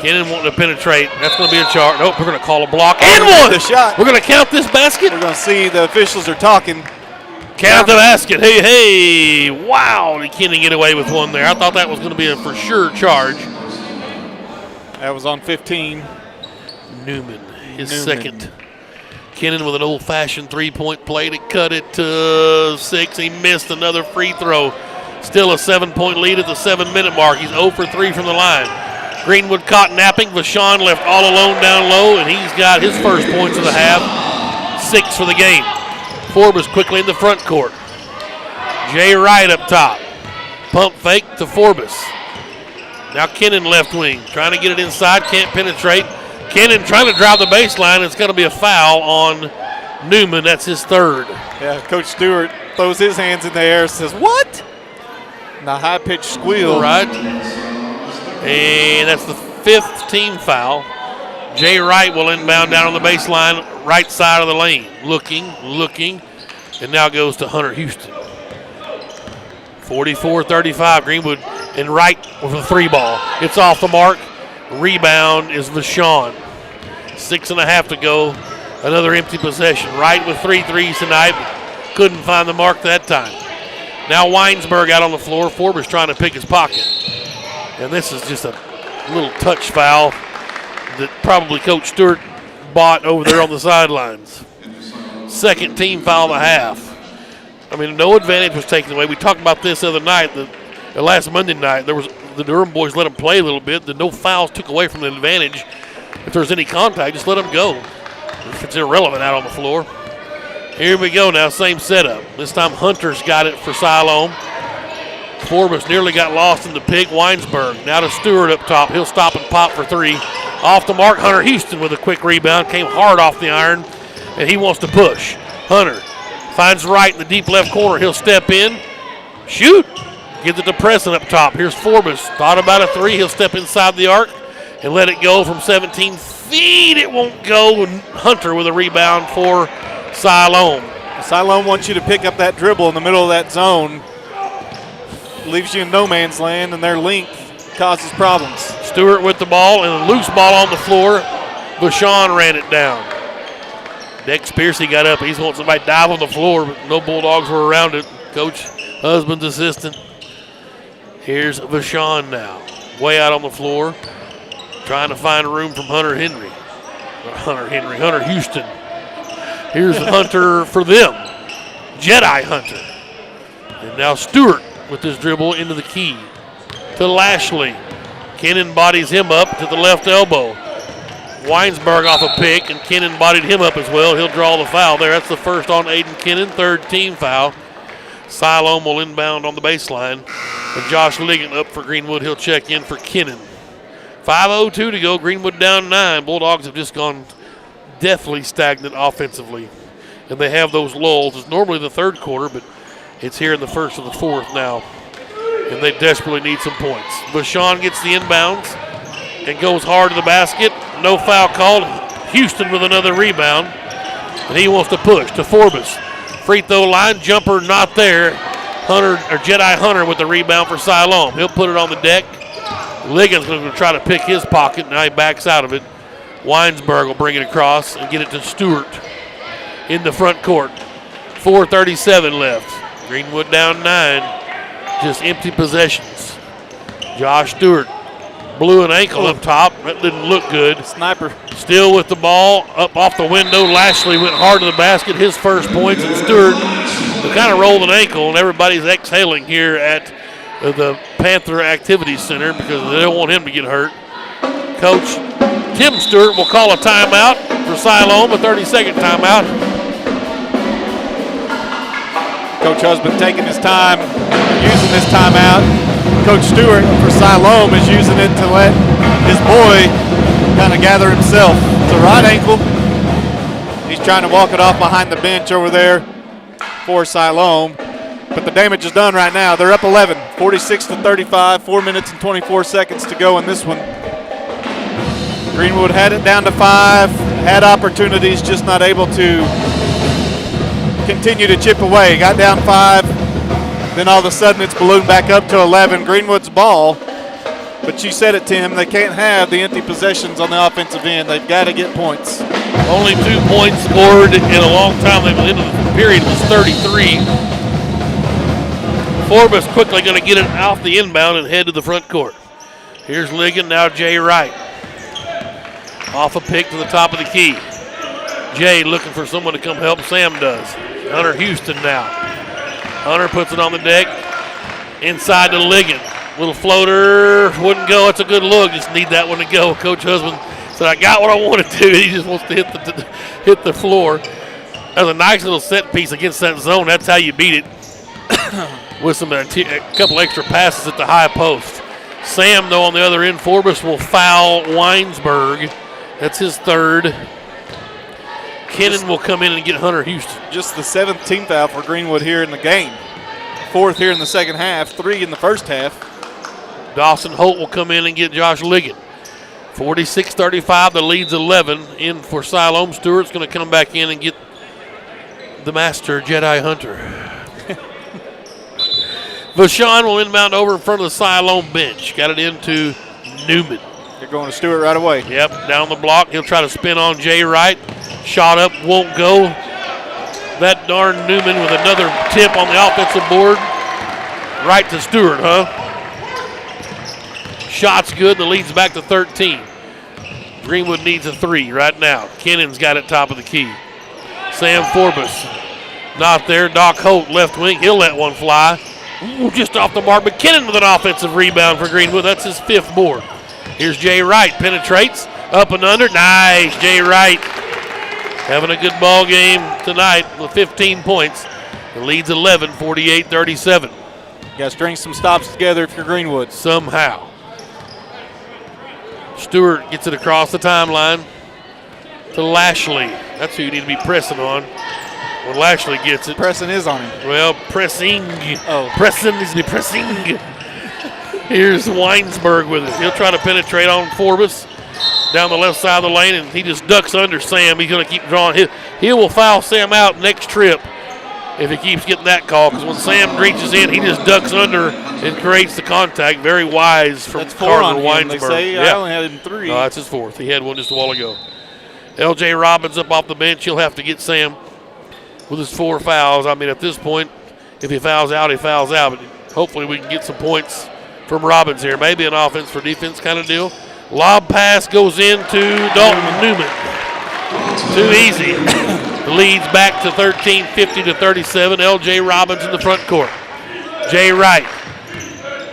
Kennan wanting to penetrate. That's going to be a charge. Nope, we're going to call a block. And one! The shot. We're going to count this basket. We're going to see the officials are talking. Count the basket. Hey. Wow. Did Kennan get away with one there? I thought that was going to be a for sure charge. That was on 15. Newman, his second. Kennan with an old-fashioned three-point play to cut it to 6. He missed another free throw. Still a 7-point lead at the 7-minute mark. He's 0 for 3 from the line. Greenwood caught napping. Vashon left all alone down low, and he's got his first points of the half. 6 for the game. Forbes quickly in the front court. Jay Wright up top. Pump fake to Forbes. Now Kennan left wing. Trying to get it inside. Can't penetrate. Kennan trying to drive the baseline. It's going to be a foul on Newman. That's his third. Yeah, Coach Stewart throws his hands in the air and says, what? And a high-pitched squeal. Right. And that's the 5th team foul. Jay Wright will inbound down on the baseline, right side of the lane. Looking, and now goes to Hunter Houston. 44-35, Greenwood, and Wright with a 3-ball. It's off the mark. Rebound is Vashon. 6.5 to go. Another empty possession. Wright with 3 threes tonight. Couldn't find the mark that time. Now Weinsberg out on the floor. Forbes trying to pick his pocket. And this is just a little touch foul. that probably Coach Stewart bought over there on the sidelines. Second team foul of the half. I mean, no advantage was taken away. We talked about this the other night, the last Monday night. There was the Durham boys let them play a little bit. The no fouls took away from the advantage. If there's any contact, just let them go. It's irrelevant out on the floor. Here we go now, same setup. This time Hunter's got it for Siloam. Forbes nearly got lost in the pick. Weinsberg now to Stewart up top. He'll stop and pop for three. Off the mark, Hunter Houston with a quick rebound. Came hard off the iron, and he wants to push. Hunter finds Wright in the deep left corner. He'll step in, shoot. Gives it to Preston up top. Here's Forbes. Thought about a three. He'll step inside the arc and let it go from 17 feet. It won't go. And Hunter with a rebound for Siloam. Siloam wants you to pick up that dribble in the middle of that zone. Leaves you in no man's land, and their length causes problems. Stewart with the ball and a loose ball on the floor. Vashon ran it down. Dex Piercy got up. He's wanting somebody to dive on the floor, but no Bulldogs were around it. Coach Husband's assistant. Here's Vashon now. Way out on the floor. Trying to find room from Hunter Houston. Here's Hunter for them. Jedi Hunter. And now Stewart with his dribble into the key. To Lashley. Kennan bodies him up to the left elbow. Weinsberg off a pick, and Kennan bodied him up as well. He'll draw the foul there. That's the first on Aiden Kennan, third team foul. Siloam will inbound on the baseline. And Josh Liggett up for Greenwood. He'll check in for Kennan. 5:02 to go. Greenwood down 9. Bulldogs have just gone deathly stagnant offensively. And they have those lulls. It's normally the third quarter, but it's here in the first of the fourth now. And they desperately need some points. Vashon gets the inbounds and goes hard to the basket. No foul called. Houston with another rebound. And he wants to push to Forbes. Free throw line, jumper not there. Jedi Hunter with the rebound for Siloam. He'll put it on the deck. Liggins going to try to pick his pocket. Now he backs out of it. Weinsberg will bring it across and get it to Stewart in the front court. 4:37 left. Greenwood down 9. Just empty possessions. Josh Stewart blew an ankle up top. That didn't look good. Sniper. Still with the ball up off the window. Lashley went hard to the basket. His first points. And Stewart kind of rolled an ankle, and everybody's exhaling here at the Panther Activities Center because they don't want him to get hurt. Coach Tim Stewart will call a timeout for Siloam, a 30-second timeout. Coach Husband taking his time, using this timeout. Coach Stewart for Siloam is using it to let his boy kind of gather himself. It's a right ankle. He's trying to walk it off behind the bench over there for Siloam. But the damage is done right now. They're up 11, 46-35, 4 minutes and 24 seconds to go in this one. Greenwood had it down to 5, had opportunities, just not able to continue to chip away. Got down 5, then all of a sudden it's ballooned back up to 11. Greenwood's ball, but you said it, Tim, they can't have the empty possessions on the offensive end. They've got to get points. Only 2 points scored in a long time. The end of the period was 33. Forbes quickly going to get it off the inbound and head to the front court. Here's Ligon, now Jay Wright. Off a pick to the top of the key. Jay looking for someone to come help. Sam does. Hunter Houston now. Hunter puts it on the deck. Inside to Ligon. Little floater. Wouldn't go. It's a good look. Just need that one to go. Coach Husband said, I got what I wanted to. He just wants to hit the floor. That was a nice little set piece against that zone. That's how you beat it. With a couple extra passes at the high post. Sam, though, on the other end, Forbes will foul Weinsberg. That's his third. Kennan will come in and get Hunter Houston. Just the 7th team foul for Greenwood here in the game. 4th here in the second half, 3 in the first half. Dawson Holt will come in and get Josh Ligon. 46-35, the lead's 11 in for Siloam. Stewart's going to come back in and get the master, Jedi Hunter. Vashon will inbound over in front of the Siloam bench. Got it into Newman. You're going to Stewart right away. Yep, down the block. He'll try to spin on Jay Wright. Shot up, won't go. That darn Newman with another tip on the offensive board. Right to Stewart, huh? Shot's good. The lead's back to 13. Greenwood needs a 3 right now. Kennan's got it top of the key. Sam Forbes not there. Doc Holt, left wing. He'll let one fly. Ooh, just off the mark. McKinnon with an offensive rebound for Greenwood. That's his 5th board. Here's Jay Wright. Penetrates. Up and under. Nice. Jay Wright having a good ball game tonight with 15 points. The lead's 11, 48-37. You got to string some stops together if you're Greenwood. Somehow. Stewart gets it across the timeline to Lashley. That's who you need to be pressing on when Lashley gets it. Pressing is on him. Well, pressing. Oh. Pressing needs to be pressing. Here's Weinsberg with it. He'll try to penetrate on Forbes down the left side of the lane, and he just ducks under Sam. He's going to keep drawing. He will foul Sam out next trip if he keeps getting that call, because when Sam reaches in, he just ducks under and creates the contact. Very wise from Carter Weinsberg. They say. Yeah. I only had him 3. No, that's his 4th. He had one just a while ago. L.J. Robbins up off the bench. He'll have to get Sam with his 4 fouls. I mean, at this point, if he fouls out, he fouls out. But hopefully we can get some points from Robbins here. Maybe an offense for defense kind of deal. Lob pass goes into Dalton Newman. Too easy. The lead's back to 13, 50-37. L.J. Robbins in the front court. Jay Wright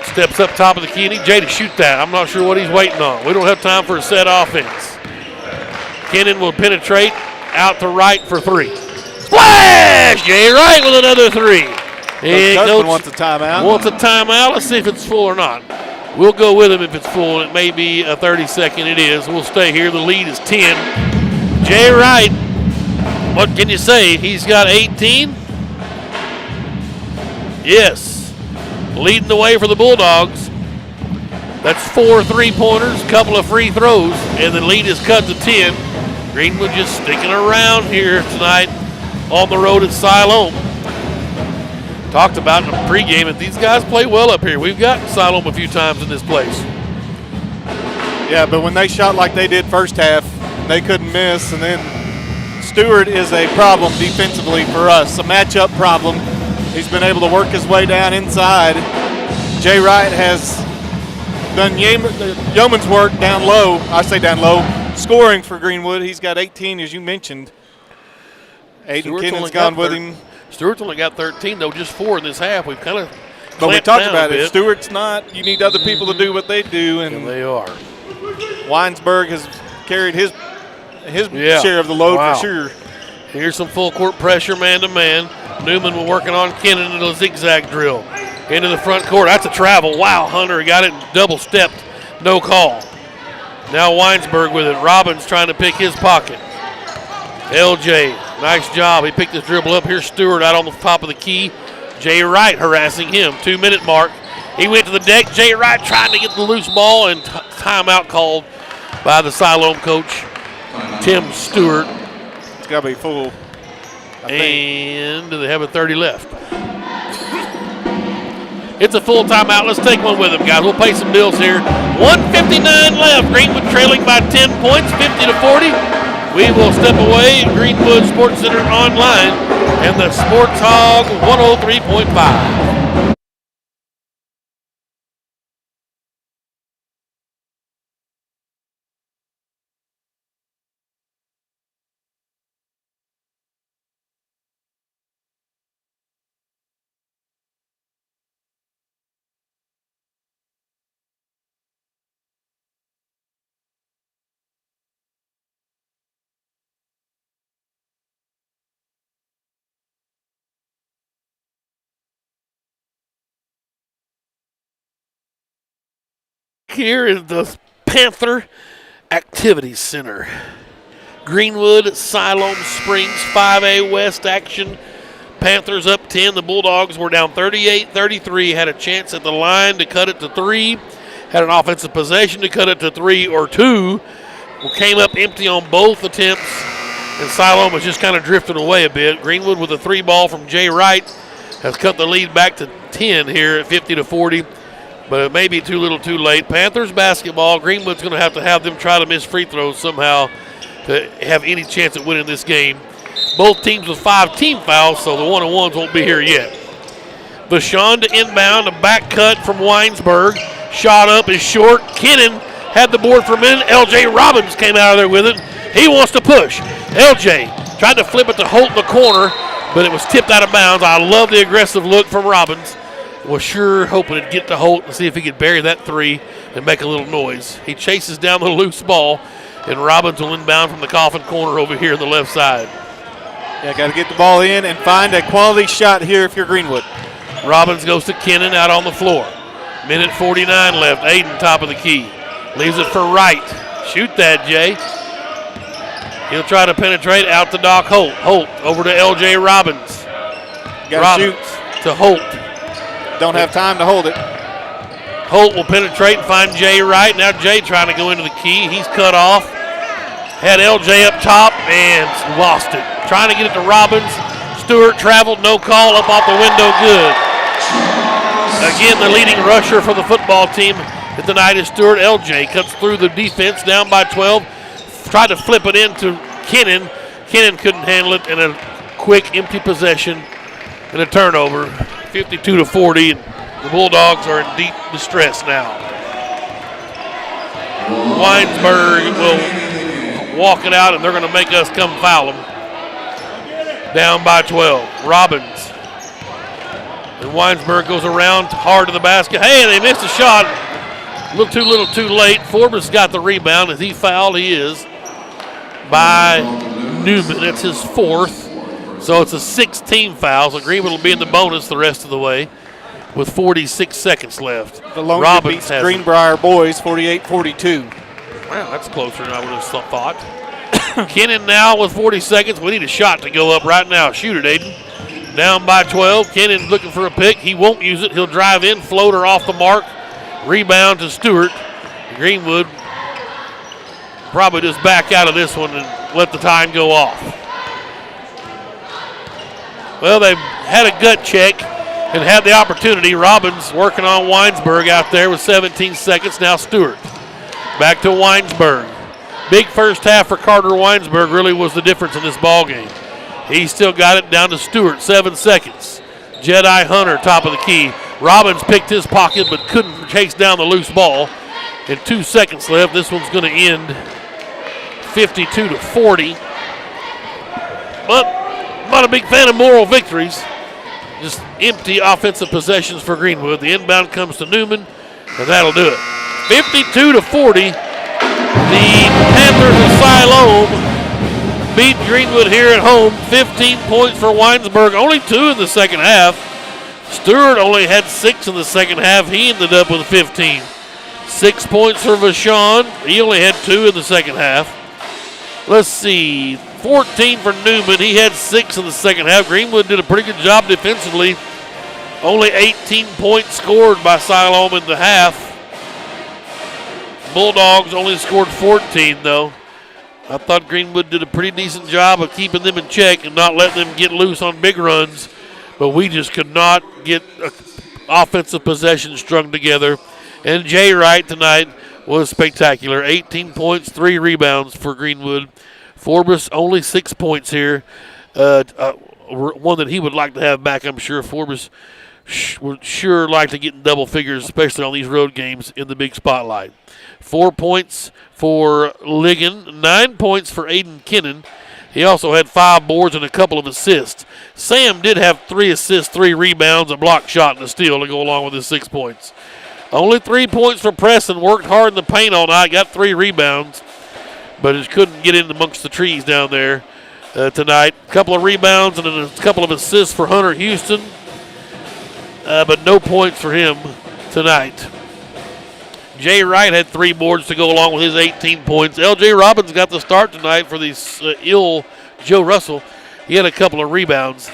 steps up top of the key. I need Jay to shoot that. I'm not sure what he's waiting on. We don't have time for a set offense. Kennan will penetrate out to Wright for 3. Splash! Jay Wright with another 3. Coach wants a timeout. Wants a timeout. Let's see if it's full or not. We'll go with him if it's full. It may be a 30-second. It is. We'll stay here. The lead is 10. Jay Wright, what can you say? He's got 18. Yes. Leading the way for the Bulldogs. That's 4 3-pointers, couple of free throws, and the lead is cut to 10. Greenwood just sticking around here tonight on the road at Siloam. Talked about in the pregame that these guys play well up here. We've got Siloam a few times in this place. Yeah, but when they shot like they did first half, they couldn't miss. And then Stewart is a problem defensively for us, a matchup problem. He's been able to work his way down inside. Jay Wright has done yeoman's work down low. I say down low. Scoring for Greenwood. He's got 18, as you mentioned. Aiden Kennan's gone with him. Stewart's only got 13, though, just 4 in this half. We've kind of But we talked about it. If Stewart's not, you need other people to do what they do. And they are. Weinsberg has carried his share of the load for sure. Here's some full court pressure, man-to-man. Newman will working on Kennan in a zigzag drill. Into the front court. That's a travel. Wow, Hunter got it and double-stepped. No call. Now Weinsberg with it. Robbins trying to pick his pocket. LJ, nice job. He picked his dribble up. Here's Stewart out on the top of the key. Jay Wright harassing him. 2-minute mark. He went to the deck. Jay Wright trying to get the loose ball, and timeout called by the Siloam coach, Tim Stewart. It's got to be full. And do they have a 30 left? It's a full timeout. Let's take one with them, guys. We'll pay some bills here. 1:59 left. Greenwood trailing by 10 points, 50-40. We will step away. Greenwood Sports Center online and the Sports Hog 103.5. Here is the Panther Activities Center. Greenwood, Siloam Springs, 5A West action. Panthers up 10. The Bulldogs were down 38-33. Had a chance at the line to cut it to 3. Had an offensive possession to cut it to 3 or 2. Came up empty on both attempts, and Siloam was just kind of drifting away a bit. Greenwood with a 3 ball from Jay Wright has cut the lead back to 10 here at 50-40. But it may be too little too late. Panthers basketball. Greenwood's going to have them try to miss free throws somehow to have any chance at winning this game. Both teams with 5 team fouls, so the one-on-ones won't be here yet. Vashon to inbound, a back cut from Weinsberg. Shot up is short. Kennan had the board for a minute. L.J. Robbins came out of there with it. He wants to push. L.J. tried to flip it to Holt in the corner, but it was tipped out of bounds. I love the aggressive look from Robbins. Was sure hoping it'd get to Holt and see if he could bury that three and make a little noise. He chases down the loose ball, and Robbins will inbound from the coffin corner over here on the left side. Yeah, got to get the ball in and find a quality shot here if you're Greenwood. Robbins goes to Kennan out on the floor. Minute 49 left. Aiden top of the key. Leaves it for Wright. Shoot that, Jay. He'll try to penetrate out to Doc Holt. Holt over to L.J. Robbins. Got to shoot. To Holt. Don't have time to hold it. Holt will penetrate and find Jay Wright. Now Jay trying to go into the key. He's cut off. Had L.J. up top and lost it. Trying to get it to Robbins. Stewart traveled, no call, up off the window, good. Again, the leading rusher for the football team tonight is Stewart. L.J. cuts through the defense, down by 12. Tried to flip it into Kennan. Kennan couldn't handle it, and a quick empty possession and a turnover. 52-40, and the Bulldogs are in deep distress now. Weinsberg will walk it out, and they're going to make us come foul them. Down by 12. Robbins. And Weinsberg goes around hard to the basket. Hey, they missed a shot. A little too late. Forbes got the rebound. As he fouled, he is by Newman. That's his fourth. So it's a 6-team foul. So Greenwood will be in the bonus the rest of the way with 46 seconds left. The Lone beats Greenbrier boys 48-42. Wow, that's closer than I would have thought. Kennan now with 40 seconds. We need a shot to go up right now. Shoot it, Aiden. Down by 12. Kennan looking for a pick. He won't use it. He'll drive in. Floater off the mark. Rebound to Stewart. Greenwood probably just back out of this one and let the time go off. Well, they've had a gut check and had the opportunity. Robbins working on Weinsberg out there with 17 seconds. Now Stewart. Back to Weinsberg. Big first half for Carter Weinsberg really was the difference in this ball game. He still got it down to Stewart, 7 seconds. Jedi Hunter, top of the key. Robbins picked his pocket but couldn't chase down the loose ball. And 2 seconds left. This one's going to end 52-40. But I'm not a big fan of moral victories. Just empty offensive possessions for Greenwood. The inbound comes to Newman, and that'll do it. 52-40. The Panthers of Siloam beat Greenwood here at home. 15 points for Weinsberg, only 2 in the second half. Stewart only had 6 in the second half. He ended up with 15. 6 points for Vashon. He only had 2 in the second half. Let's see, 14 for Newman. He had 6 in the second half. Greenwood did a pretty good job defensively. Only 18 points scored by Siloam in the half. Bulldogs only scored 14, though. I thought Greenwood did a pretty decent job of keeping them in check and not letting them get loose on big runs, but we just could not get offensive possession strung together. And Jay Wright tonight was spectacular. 18 points, 3 rebounds for Greenwood. Forbes only 6 points here. One that he would like to have back, I'm sure. Forbes would sure like to get in double figures, especially on these road games in the big spotlight. 4 points for Ligon, 9 points for Aiden Kennan. He also had 5 boards and a couple of assists. Sam did have 3 assists, 3 rebounds, a block shot, and a steal to go along with his 6 points. Only 3 points for Preston. Worked hard in the paint all night, got 3 rebounds, but just couldn't get in amongst the trees down there tonight. A couple of rebounds and a couple of assists for Hunter Houston, but no points for him tonight. Jay Wright had 3 boards to go along with his 18 points. L.J. Robbins got the start tonight for the ill Joe Russell. He had a couple of rebounds.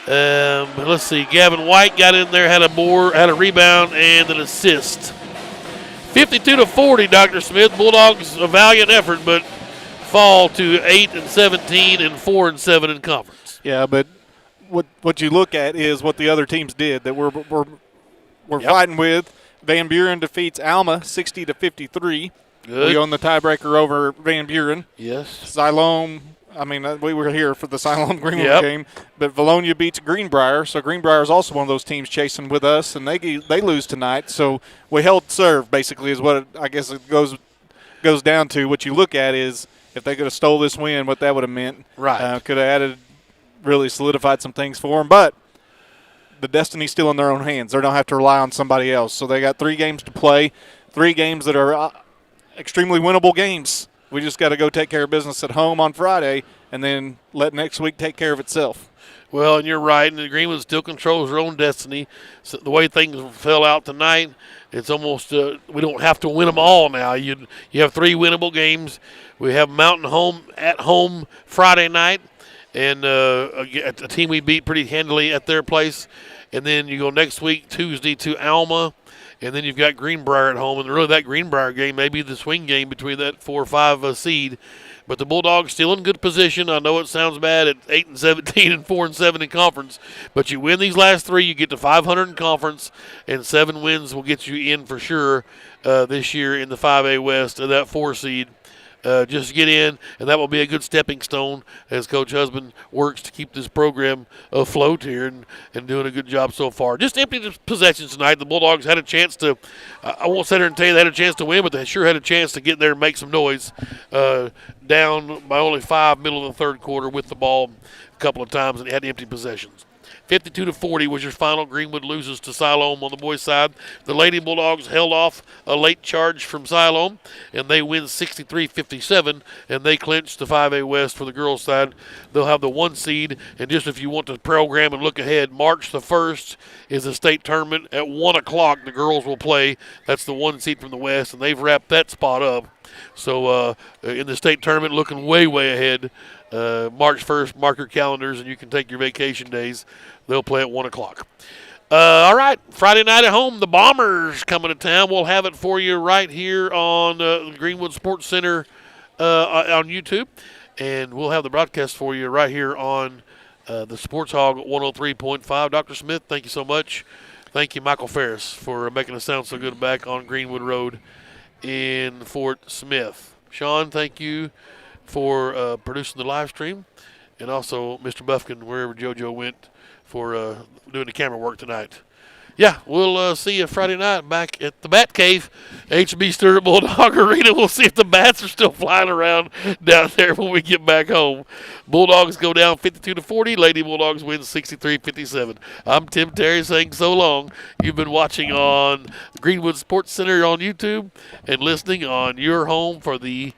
Let's see. Gavin White got in there, had a rebound, and an assist. 52-40, Dr. Smith. Bulldogs a valiant effort, but fall to 8-17 and 4-7 in conference. Yeah, but what you look at is what the other teams did that we're fighting with. Van Buren defeats Alma 60-53. Good. We own the tiebreaker over Van Buren. Yes. Siloam, we were here for the Siloam Greenwood game, but Valonia beats Greenbrier, so Greenbrier is also one of those teams chasing with us, and they lose tonight. So we held serve, basically, is what I guess it goes goes down to, what you look at is if they could have stole this win, what that would have meant. Right. Could have added, really solidified some things for them. But the destiny's still in their own hands. They don't have to rely on somebody else. So they got 3 games to play, 3 games that are extremely winnable games. We just got to go take care of business at home on Friday and then let next week take care of itself. Well, and you're right, and Greenwood still controls their own destiny. So the way things fell out tonight, it's almost we don't have to win them all now. You have 3 winnable games. We have Mountain Home at home Friday night, and a team we beat pretty handily at their place. And then you go next week, Tuesday, to Alma, and then you've got Greenbrier at home. And really that Greenbrier game may be the swing game between that 4 or 5 seed. But the Bulldogs still in good position. I know it sounds bad at 8-17 and 4-7 in conference, but you win these last 3, you get to 500 in conference, and 7 wins will get you in for sure this year in the 5A West of that 4 seed. Just get in, and that will be a good stepping stone as Coach Husband works to keep this program afloat here and doing a good job so far. Just empty possessions tonight. The Bulldogs had a chance to, I won't sit here and tell you they had a chance to win, but they sure had a chance to get there and make some noise. Down by only 5 middle of the 3rd quarter with the ball a couple of times, and had empty possessions. 52-40 was your final. Greenwood loses to Siloam on the boys' side. The Lady Bulldogs held off a late charge from Siloam, and they win 63-57, and they clinch the 5A West for the girls' side. They'll have the 1 seed, and just if you want to program and look ahead, March the 1st is the state tournament. At 1 o'clock, the girls will play. That's the 1 seed from the West, and they've wrapped that spot up. So in the state tournament, looking way, way ahead. March 1st, mark your calendars, and you can take your vacation days. They'll play at 1 o'clock. All right, Friday night at home, the Bombers coming to town. We'll have it for you right here on Greenwood Sports Center on YouTube, and we'll have the broadcast for you right here on the Sports Hog 103.5. Dr. Smith, thank you so much. Thank you, Michael Ferris, for making us sound so good back on Greenwood Road in Fort Smith. Sean, thank you for producing the live stream, and also Mr. Buffkin, wherever JoJo went, for doing the camera work tonight. Yeah, we'll see you Friday night back at the Bat Cave, HB Stewart Bulldog Arena. We'll see if the bats are still flying around down there when we get back home. Bulldogs go down 52-40. Lady Bulldogs win 63-57. I'm Tim Terry saying so long. You've been watching on Greenwood Sports Center on YouTube and listening on your home for the